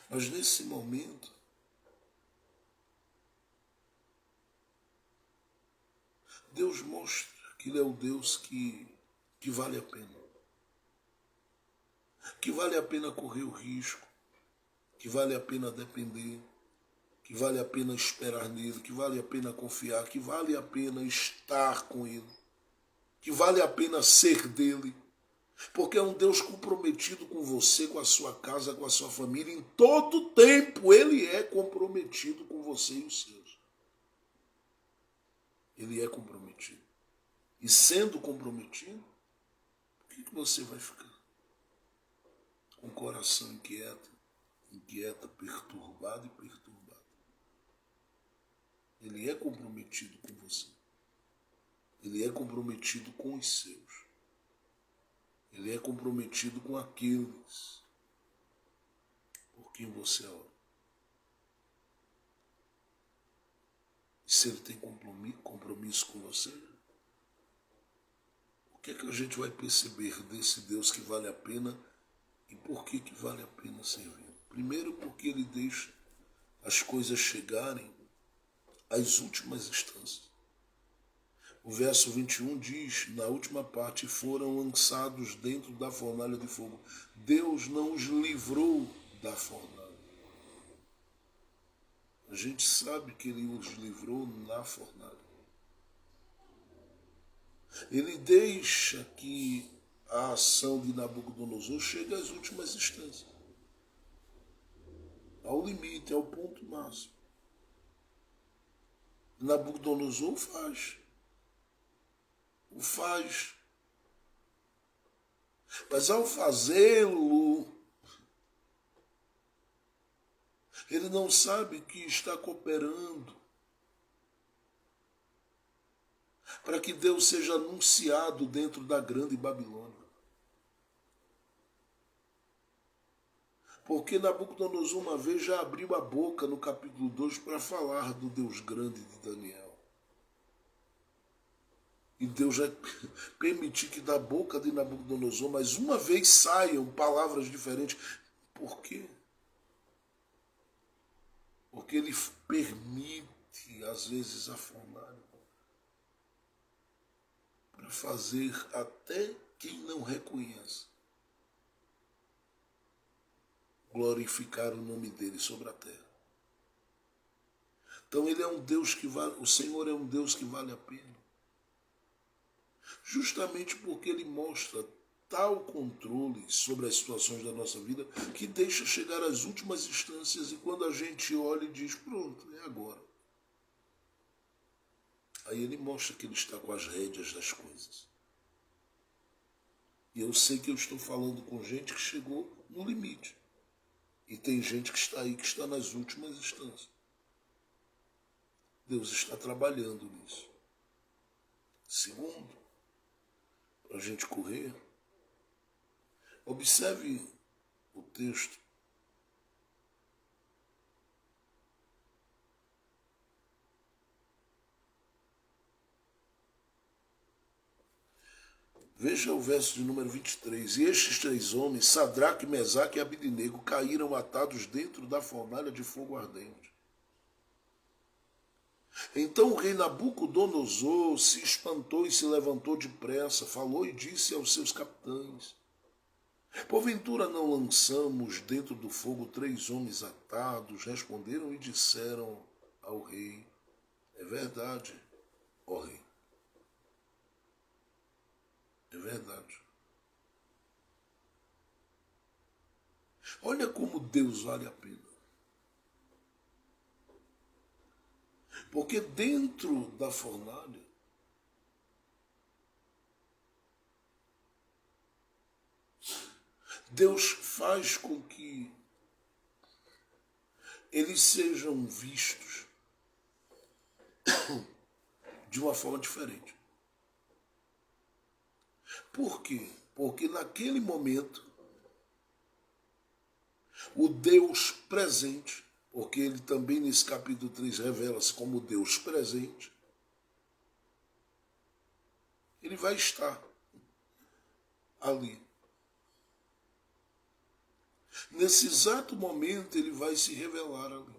Mas nesse momento, Deus mostra que Ele é o Deus que vale a pena. Que vale a pena correr o risco, que vale a pena depender, que vale a pena esperar nele, que vale a pena confiar, que vale a pena estar com ele, que vale a pena ser dele, porque é um Deus comprometido com você, com a sua casa, com a sua família, em todo tempo ele é comprometido com você e os seus. Ele é comprometido. E sendo comprometido, por que você vai ficar com o coração inquieta, perturbado e perturbado? Ele é comprometido com você. Ele é comprometido com os seus. Ele é comprometido com aqueles por quem você ora. E se ele tem compromisso com você, o que é que a gente vai perceber desse Deus que vale a pena e por que vale a pena servir? Primeiro, porque ele deixa as coisas chegarem às últimas instâncias. O verso 21 diz, na última parte, foram lançados dentro da fornalha de fogo. Deus não os livrou da fornalha. A gente sabe que ele os livrou na fornalha. Ele deixa que a ação de Nabucodonosor chegue às últimas instâncias. Ao limite, ao ponto máximo. Nabucodonosor o faz. Mas ao fazê-lo, ele não sabe que está cooperando para que Deus seja anunciado dentro da grande Babilônia. Porque Nabucodonosor uma vez já abriu a boca no capítulo 2 para falar do Deus grande de Daniel. E Deus vai permitir que da boca de Nabucodonosor mais uma vez saiam palavras diferentes. Por quê? Porque ele permite, às vezes, a fornalha para fazer até quem não reconhece glorificar o nome dele sobre a terra. Então ele é um Deus que vale, o Senhor é um Deus que vale a pena. Justamente porque ele mostra tal controle sobre as situações da nossa vida que deixa chegar às últimas instâncias e quando a gente olha e diz, pronto, é agora. Aí ele mostra que ele está com as rédeas das coisas. E eu sei que eu estou falando com gente que chegou no limite. E tem gente que está aí, que está nas últimas instâncias. Deus está trabalhando nisso. Segundo, para a gente correr, observe o texto. Veja o verso de número 23. E estes três homens, Sadraque, Mesaque e Abidnego, caíram atados dentro da fornalha de fogo ardente. Então o rei Nabucodonosor se espantou e se levantou depressa, falou e disse aos seus capitães, porventura não lançamos dentro do fogo três homens atados? Responderam e disseram ao rei, é verdade, ó rei. É verdade. Olha como Deus vale a pena. Porque dentro da fornalha, Deus faz com que eles sejam vistos de uma forma diferente. Por quê? Porque naquele momento, o Deus presente, porque ele também nesse capítulo 3 revela-se como Deus presente, ele vai estar ali. Nesse exato momento ele vai se revelar ali.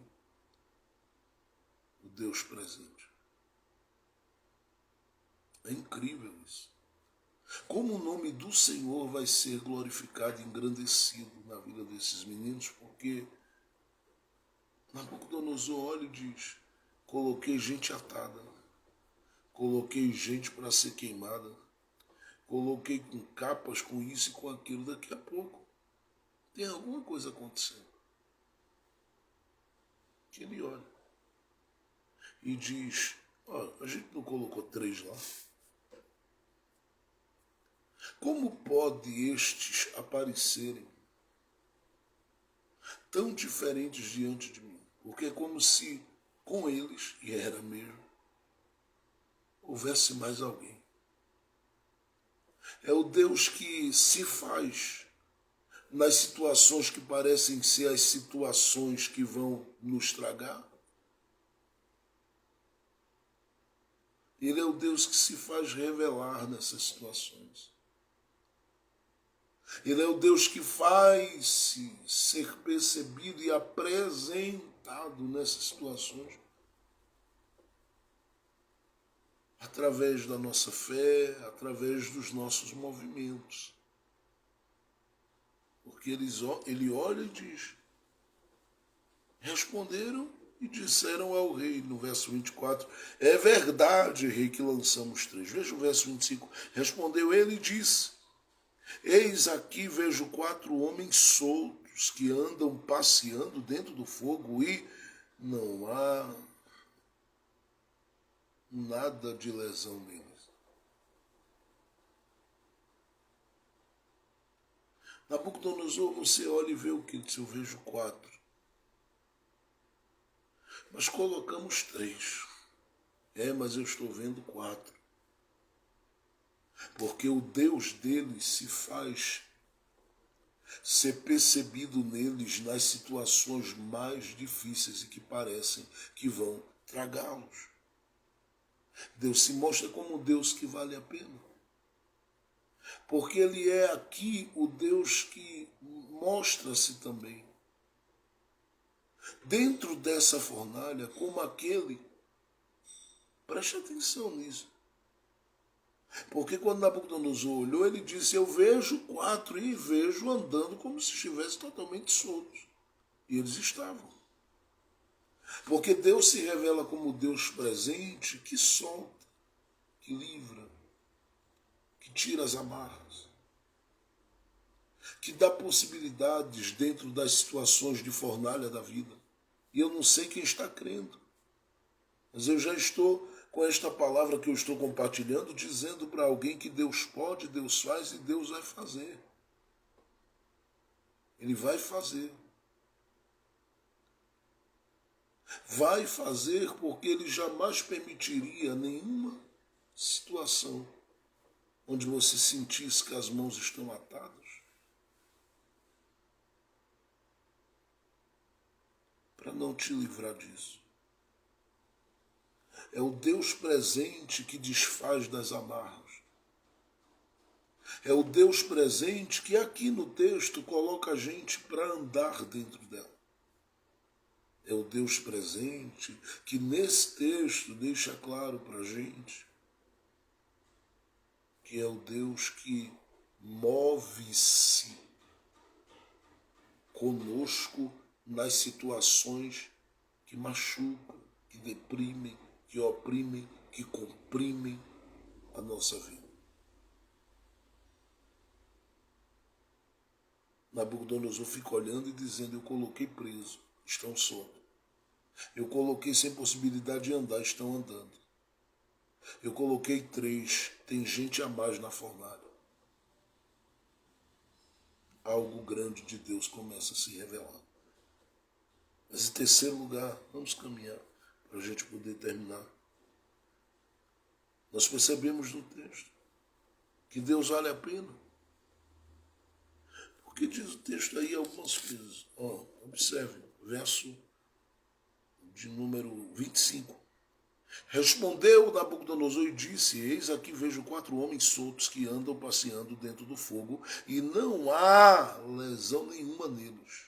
O Deus presente. É incrível isso. Como o nome do Senhor vai ser glorificado e engrandecido na vida desses meninos, porque Nabucodonosor olha e diz, coloquei gente atada, coloquei gente para ser queimada, coloquei com capas, com isso e com aquilo, daqui a pouco tem alguma coisa acontecendo. Que ele olha e diz, a gente não colocou três lá? Como pode estes aparecerem tão diferentes diante de mim? Porque é como se com eles, e era mesmo, houvesse mais alguém. É o Deus que se faz nas situações que parecem ser as situações que vão nos tragar. Ele é o Deus que se faz revelar nessas situações. Ele é o Deus que faz-se ser percebido e apresentado nessas situações. Através da nossa fé, através dos nossos movimentos. Porque ele olha e diz, responderam e disseram ao rei, no verso 24, é verdade, rei, que lançamos três. Veja o verso 25, respondeu ele e disse, eis aqui vejo quatro homens soltos que andam passeando dentro do fogo e não há nada de lesão neles. Nabucodonosor, você olha e vê o que? Eu vejo quatro. Mas colocamos três. Mas eu estou vendo quatro. Porque o Deus deles se faz ser percebido neles nas situações mais difíceis e que parecem que vão tragá-los. Deus se mostra como um Deus que vale a pena. Porque Ele é aqui o Deus que mostra-se também dentro dessa fornalha como aquele. Preste atenção nisso. Porque quando Nabucodonosor olhou, ele disse: eu vejo 4 e vejo andando como se estivessem totalmente soltos. E eles estavam. Porque Deus se revela como Deus presente, que solta, que livra, que tira as amarras, que dá possibilidades dentro das situações de fornalha da vida. E eu não sei quem está crendo, mas eu já estou com esta palavra que eu estou compartilhando, dizendo para alguém que Deus pode, Deus faz e Deus vai fazer. Ele vai fazer. Vai fazer porque Ele jamais permitiria nenhuma situação onde você sentisse que as mãos estão atadas para não te livrar disso. É o Deus presente que desfaz das amarras. É o Deus presente que aqui no texto coloca a gente para andar dentro dela. É o Deus presente que nesse texto deixa claro para a gente que é o Deus que move-se conosco nas situações que machucam, que deprimem, que oprimem, que comprimem a nossa vida. Nabucodonosor fica olhando e dizendo: eu coloquei preso, estão soltos. Eu coloquei sem possibilidade de andar, estão andando. Eu coloquei 3, tem gente a mais na fornalha. Algo grande de Deus começa a se revelar. Mas em terceiro lugar, vamos caminhar para a gente poder terminar. Nós percebemos no texto que Deus vale a pena. Porque diz o texto aí algumas coisas. Observe, verso de número 25. Respondeu Nabucodonosor e disse: eis aqui vejo 4 homens soltos que andam passeando dentro do fogo e não há lesão nenhuma neles.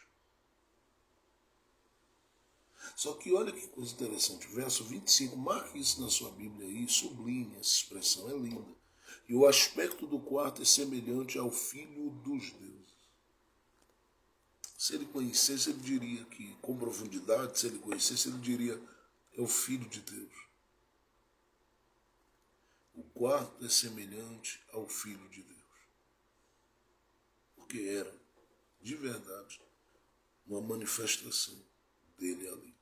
Só que olha que coisa interessante, verso 25, marque isso na sua Bíblia aí, sublinhe essa expressão, é linda. E o aspecto do quarto é semelhante ao Filho dos deuses. Se ele conhecesse, ele diria que, com profundidade, se ele conhecesse, ele diria: é o Filho de Deus. O quarto é semelhante ao Filho de Deus. Porque era, de verdade, uma manifestação dele ali.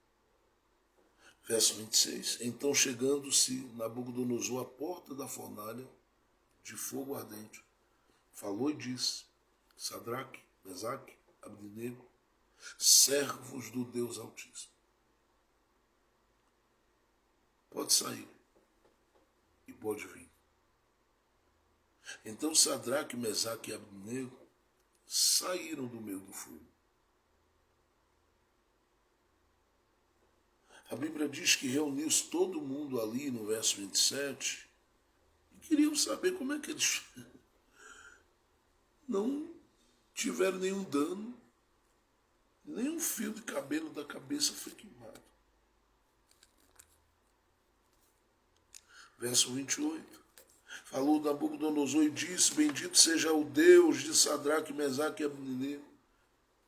Verso 26. Então, chegando-se Nabucodonosor à porta da fornalha de fogo ardente, falou e disse: Sadraque, Mesaque, Abdenego, servos do Deus Altíssimo, pode sair e pode vir. Então Sadraque, Mesaque e Abdenego saíram do meio do fogo. A Bíblia diz que reuniu-se todo mundo ali no verso 27 e queriam saber como é que eles não tiveram nenhum dano, nenhum fio de cabelo da cabeça foi queimado. Verso 28. Falou Nabucodonosor e disse: bendito seja o Deus de Sadraque, Mesaque e Abdenego,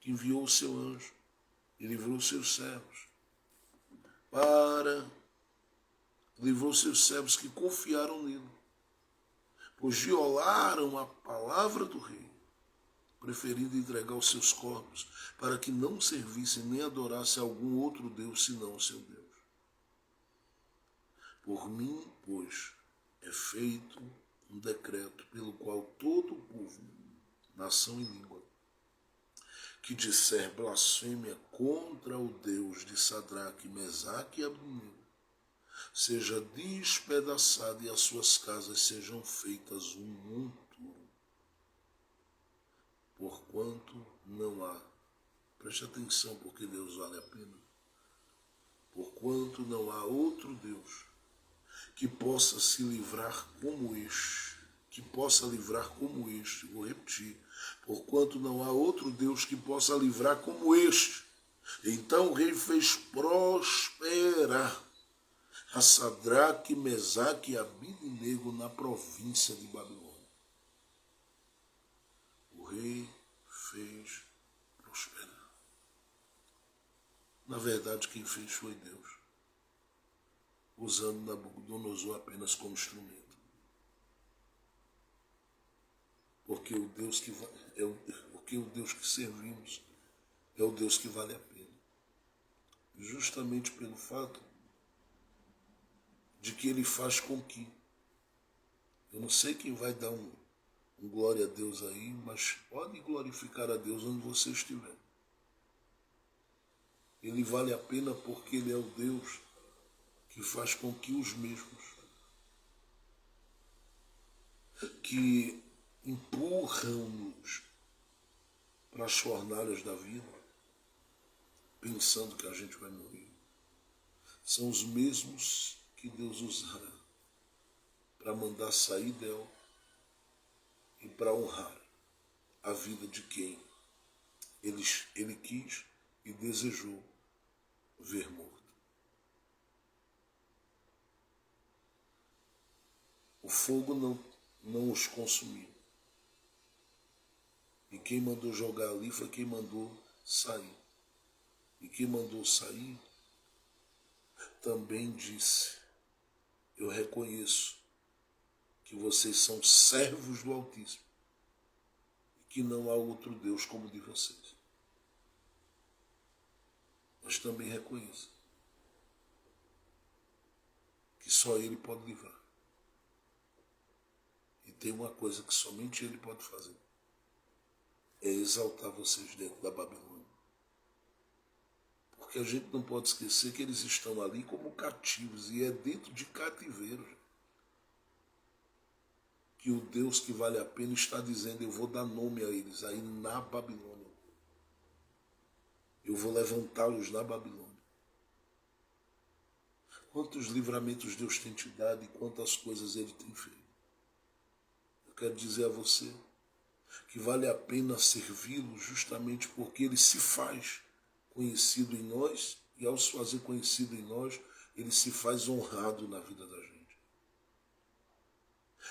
que enviou o seu anjo e livrou seus servos livrou seus servos que confiaram nele, pois violaram a palavra do rei, preferindo entregar os seus corpos para que não servissem nem adorassem algum outro Deus senão o seu Deus. Por mim, pois, é feito um decreto pelo qual todo o povo, nação e língua, que disser blasfêmia contra o Deus de Sadraque, Mesaque e Abdenego, seja despedaçado e as suas casas sejam feitas um monturo. Porquanto não há, preste atenção porque Deus vale a pena, porquanto não há outro Deus que possa se livrar como este, que possa livrar como este. Vou repetir, porquanto não há outro Deus que possa livrar como este. Então o rei fez prosperar a Sadraque, Mesaque e Abidnego na província de Babilônia. O rei fez prosperar. Na verdade, quem fez foi Deus, usando Nabucodonosor apenas como instrumento. Porque o Deus que servimos é o Deus que vale a pena. Justamente pelo fato de que ele faz com que, eu não sei quem vai dar um glória a Deus aí, mas pode glorificar a Deus onde você estiver. Ele vale a pena porque ele é o Deus que faz com que os mesmos que empurram-nos para as fornalhas da vida, pensando que a gente vai morrer, são os mesmos que Deus usará para mandar sair dela e para honrar a vida de quem ele quis e desejou ver morto. O fogo não os consumiu. E quem mandou jogar ali foi quem mandou sair. E quem mandou sair também disse: eu reconheço que vocês são servos do Altíssimo e que não há outro Deus como o de vocês. Mas também reconheço que só Ele pode livrar. E tem uma coisa que somente Ele pode fazer: é exaltar vocês dentro da Babilônia. Porque a gente não pode esquecer que eles estão ali como cativos, e é dentro de cativeiro que o Deus que vale a pena está dizendo: eu vou dar nome a eles aí na Babilônia. Eu vou levantá-los na Babilônia. Quantos livramentos Deus tem te dado e quantas coisas Ele tem feito. Eu quero dizer a você que vale a pena servi-lo justamente porque Ele se faz conhecido em nós, e ao se fazer conhecido em nós, Ele se faz honrado na vida da gente.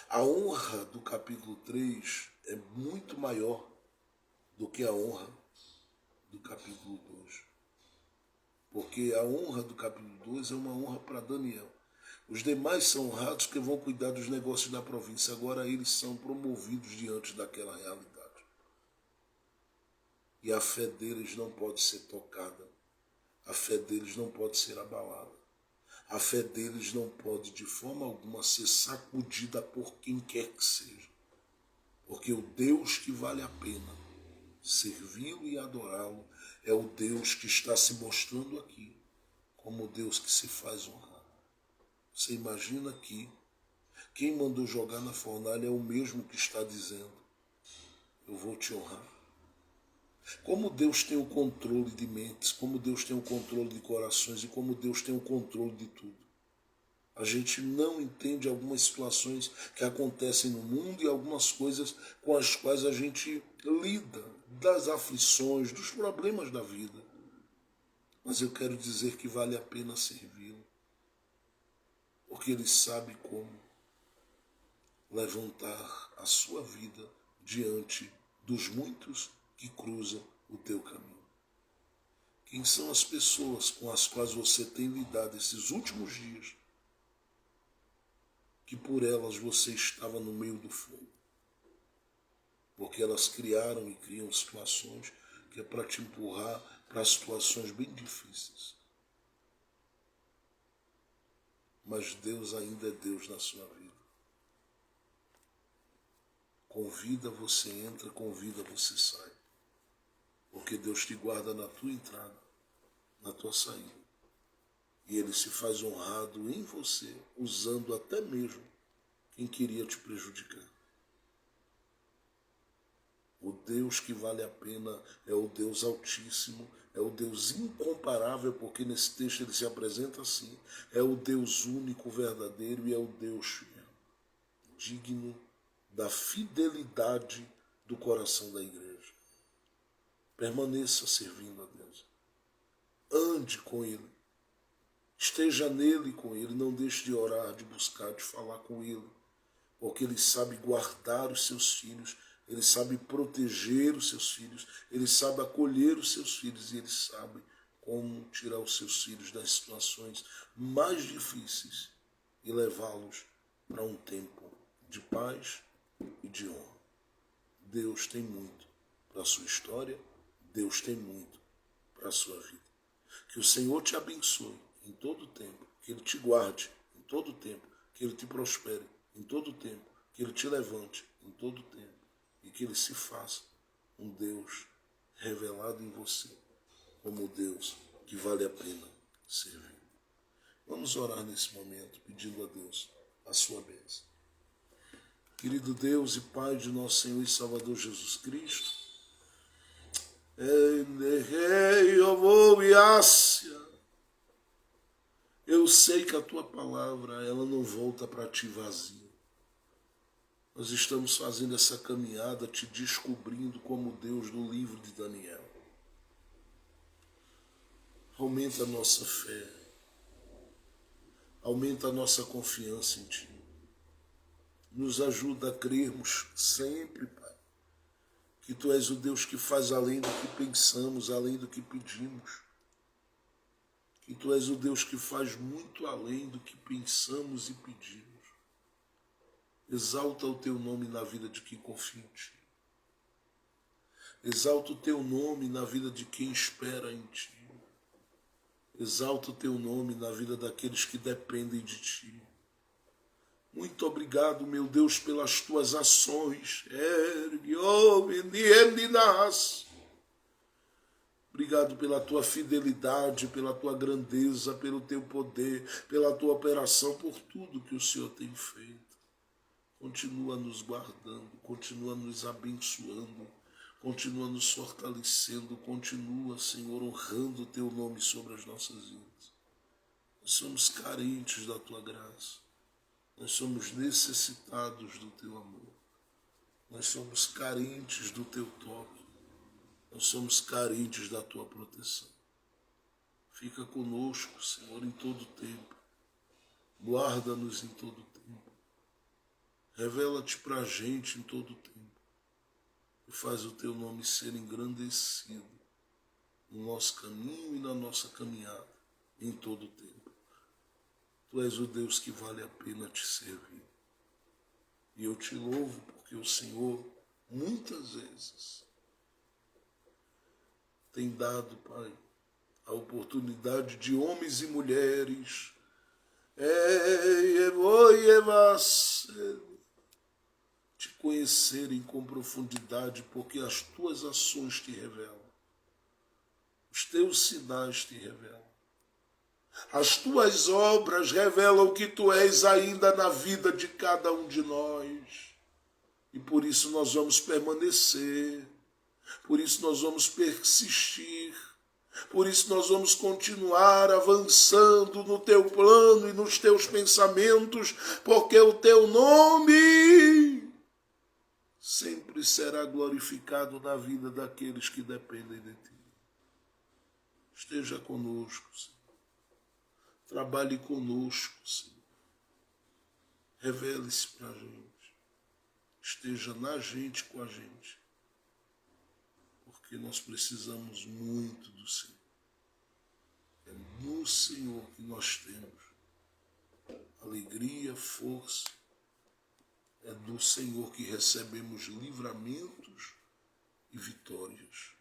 A honra do capítulo 3 é muito maior do que a honra do capítulo 2. Porque a honra do capítulo 2 é uma honra para Daniel. Os demais são honrados que vão cuidar dos negócios da província. Agora eles são promovidos diante daquela realidade. E a fé deles não pode ser tocada. A fé deles não pode ser abalada. A fé deles não pode de forma alguma ser sacudida por quem quer que seja. Porque o Deus que vale a pena servi-lo e adorá-lo é o Deus que está se mostrando aqui como o Deus que se faz honrar. Você imagina que quem mandou jogar na fornalha é o mesmo que está dizendo: eu vou te honrar. Como Deus tem o controle de mentes, como Deus tem o controle de corações e como Deus tem o controle de tudo. A gente não entende algumas situações que acontecem no mundo e algumas coisas com as quais a gente lida, das aflições, dos problemas da vida. Mas eu quero dizer que vale a pena servi-lo, porque Ele sabe como levantar a sua vida diante dos muitos que cruzam o teu caminho. Quem são as pessoas com as quais você tem lidado esses últimos dias, que por elas você estava no meio do fogo? Porque elas criaram e criam situações que é para te empurrar para situações bem difíceis. Mas Deus ainda é Deus na sua vida. Convida, você entra, convida, você sai. Porque Deus te guarda na tua entrada, na tua saída. E Ele se faz honrado em você, usando até mesmo quem queria te prejudicar. O Deus que vale a pena é o Deus Altíssimo, é o Deus incomparável, porque nesse texto ele se apresenta assim. É o Deus único, verdadeiro, e é o Deus digno da fidelidade do coração da igreja. Permaneça servindo a Deus. Ande com Ele. Esteja nele com Ele. Não deixe de orar, de buscar, de falar com Ele. Porque Ele sabe guardar os seus filhos. Ele sabe proteger os seus filhos. Ele sabe acolher os seus filhos. E Ele sabe como tirar os seus filhos das situações mais difíceis e levá-los para um tempo de paz e de honra. Deus tem muito para a sua história. Deus tem muito para a sua vida. Que o Senhor te abençoe em todo o tempo. Que Ele te guarde em todo o tempo. Que Ele te prospere em todo o tempo. Que Ele te levante em todo o tempo. E que Ele se faça um Deus revelado em você como o Deus que vale a pena servir. Vamos orar nesse momento, pedindo a Deus a sua bênção. Querido Deus e Pai de nosso Senhor e Salvador Jesus Cristo, eu sei que a Tua palavra ela não volta para Ti vazia. Nós estamos fazendo essa caminhada te descobrindo como Deus do livro de Daniel. Aumenta a nossa fé. Aumenta a nossa confiança em Ti. Nos ajuda a crermos sempre, Pai, que Tu és o Deus que faz além do que pensamos, além do que pedimos. Que Tu és o Deus que faz muito além do que pensamos e pedimos. Exalta o Teu nome na vida de quem confia em Ti. Exalta o Teu nome na vida de quem espera em Ti. Exalta o Teu nome na vida daqueles que dependem de Ti. Muito obrigado, meu Deus, pelas Tuas ações. Obrigado pela Tua fidelidade, pela Tua grandeza, pelo Teu poder, pela Tua operação, por tudo que o Senhor tem feito. Continua nos guardando, continua nos abençoando, continua nos fortalecendo, continua, Senhor, honrando o Teu nome sobre as nossas vidas. Nós somos carentes da Tua graça, nós somos necessitados do Teu amor, nós somos carentes do Teu toque, nós somos carentes da Tua proteção. Fica conosco, Senhor, em todo o tempo, guarda-nos em todo o tempo. Revela-te para a gente em todo o tempo e faz o Teu nome ser engrandecido no nosso caminho e na nossa caminhada em todo o tempo. Tu és o Deus que vale a pena te servir. E eu te louvo porque o Senhor, muitas vezes, tem dado, Pai, a oportunidade de homens e mulheres te conhecerem com profundidade, porque as Tuas ações te revelam, os Teus sinais te revelam, as Tuas obras revelam que Tu és ainda na vida de cada um de nós, e por isso nós vamos permanecer, por isso nós vamos persistir, por isso nós vamos continuar avançando no Teu plano e nos Teus pensamentos, porque o Teu nome sempre será glorificado na vida daqueles que dependem de Ti. Esteja conosco, Senhor. Trabalhe conosco, Senhor. Revele-se para a gente. Esteja na gente, com a gente. Porque nós precisamos muito do Senhor. É no Senhor que nós temos alegria, força. É do Senhor que recebemos livramentos e vitórias.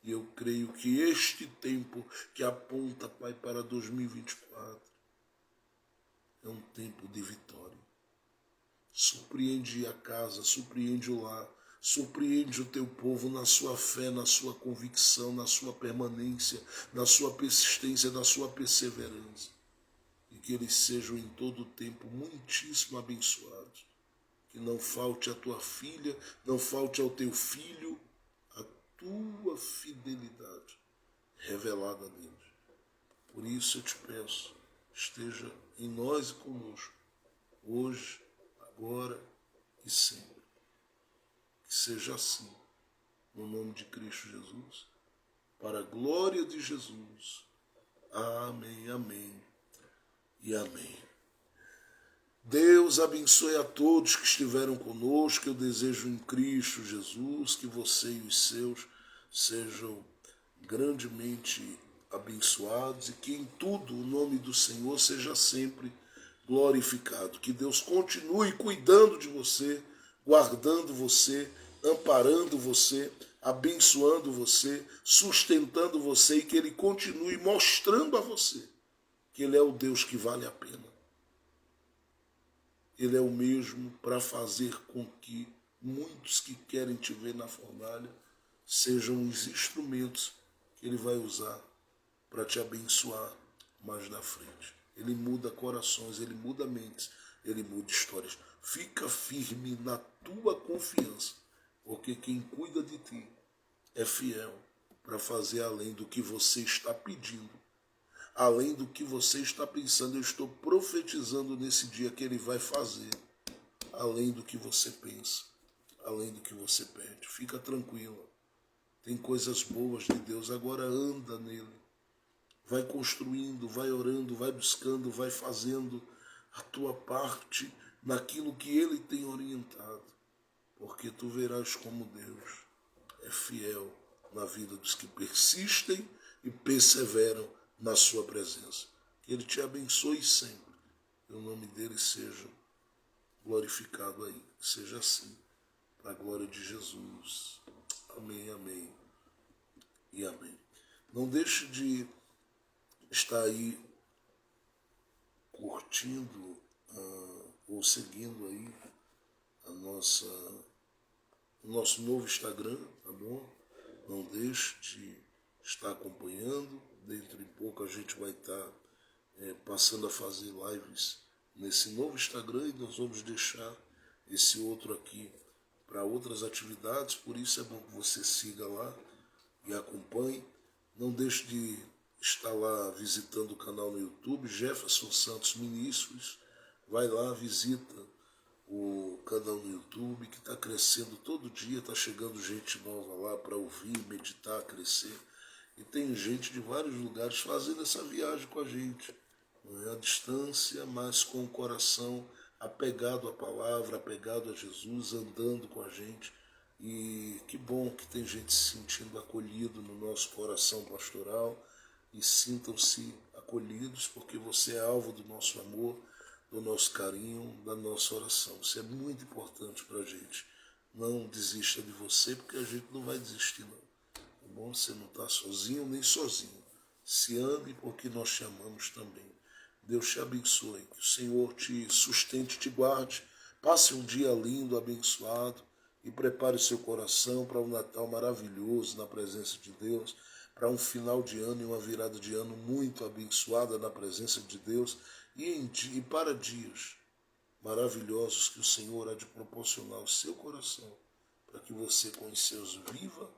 E eu creio que este tempo que aponta, Pai, para 2024 é um tempo de vitória. Surpreende a casa, surpreende o lar, surpreende o Teu povo na sua fé, na sua convicção, na sua permanência, na sua persistência, na sua perseverança. E que eles sejam em todo o tempo muitíssimo abençoados. que não falte à tua filha, não falte ao teu filho a tua fidelidade revelada a Deus. Por isso eu te peço, esteja em nós e conosco, hoje, agora e sempre. Que seja assim, no nome de Cristo Jesus, para a glória de Jesus. Amém, amém e amém. Deus abençoe a todos que estiveram conosco. Eu desejo em Cristo Jesus que você e os seus sejam grandemente abençoados e que em tudo o nome do Senhor seja sempre glorificado. Que Deus continue cuidando de você, guardando você, amparando você, abençoando você, sustentando você e que Ele continue mostrando a você que Ele é o Deus que vale a pena. Ele é o mesmo para fazer com que muitos que querem te ver na fornalha sejam os instrumentos que Ele vai usar para te abençoar mais na frente. Ele muda corações, Ele muda mentes, Ele muda histórias. Fica firme na tua confiança, porque quem cuida de ti é fiel para fazer além do que você está pedindo, além do que você está pensando. Eu estou profetizando nesse dia que Ele vai fazer além do que você pensa, além do que você pede. Fica tranquila. Tem coisas boas de Deus, agora anda nele. Vai construindo, vai orando, vai buscando, vai fazendo a tua parte naquilo que Ele tem orientado. Porque tu verás como Deus é fiel na vida dos que persistem e perseveram na sua presença. Que Ele te abençoe sempre. Que o nome dele seja glorificado aí. Que seja assim, para a glória de Jesus. Amém, amém e amém. Não deixe de estar aí curtindo ou seguindo aí o nosso novo Instagram, tá bom? Não deixe de estar acompanhando. Dentro de pouco a gente vai estar passando a fazer lives nesse novo Instagram e nós vamos deixar esse outro aqui para outras atividades. Por isso é bom que você siga lá e acompanhe. Não deixe de estar lá visitando o canal no YouTube, Jefferson Santos Ministros. Vai lá, visita o canal no YouTube que está crescendo todo dia, está chegando gente nova lá para ouvir, meditar, crescer. E tem gente de vários lugares fazendo essa viagem com a gente. Não é à distância, mas com o coração apegado à palavra, apegado a Jesus, andando com a gente. E que bom que tem gente se sentindo acolhido no nosso coração pastoral. E sintam-se acolhidos, porque você é alvo do nosso amor, do nosso carinho, da nossa oração. Isso é muito importante para a gente. Não desista de você, porque a gente não vai desistir, não. Tá bom? Você não está sozinho nem sozinho. Se ame, porque nós te amamos também. Deus te abençoe, que o Senhor te sustente, te guarde. Passe um dia lindo, abençoado e prepare seu coração para um Natal maravilhoso na presença de Deus, para um final de ano e uma virada de ano muito abençoada na presença de Deus e para dias maravilhosos que o Senhor há de proporcionar ao seu coração, para que você com os seus viva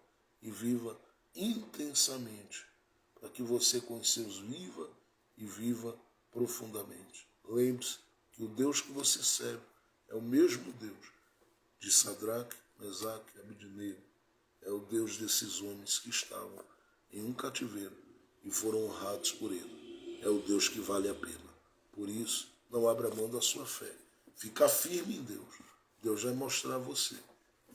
e viva intensamente, para que você com os seus viva e viva profundamente. Lembre-se que o Deus que você serve é o mesmo Deus de Sadraque, Mesaque e Abednego. É o Deus desses homens que estavam em um cativeiro e foram honrados por ele. É o Deus que vale a pena. Por isso, não abra mão da sua fé. Fica firme em Deus. Deus vai mostrar a você.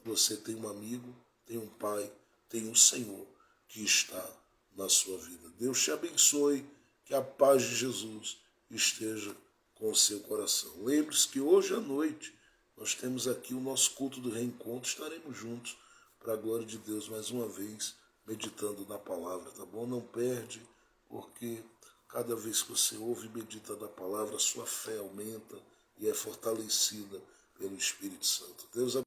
Você tem um amigo, tem um pai, tem um Senhor que está na sua vida. Deus te abençoe, que a paz de Jesus esteja com o seu coração. Lembre-se que hoje à noite nós temos aqui o nosso culto do reencontro. Estaremos juntos para a glória de Deus mais uma vez, meditando na palavra, tá bom? Não perde, porque cada vez que você ouve e medita na palavra, a sua fé aumenta e é fortalecida pelo Espírito Santo. Deus abençoe.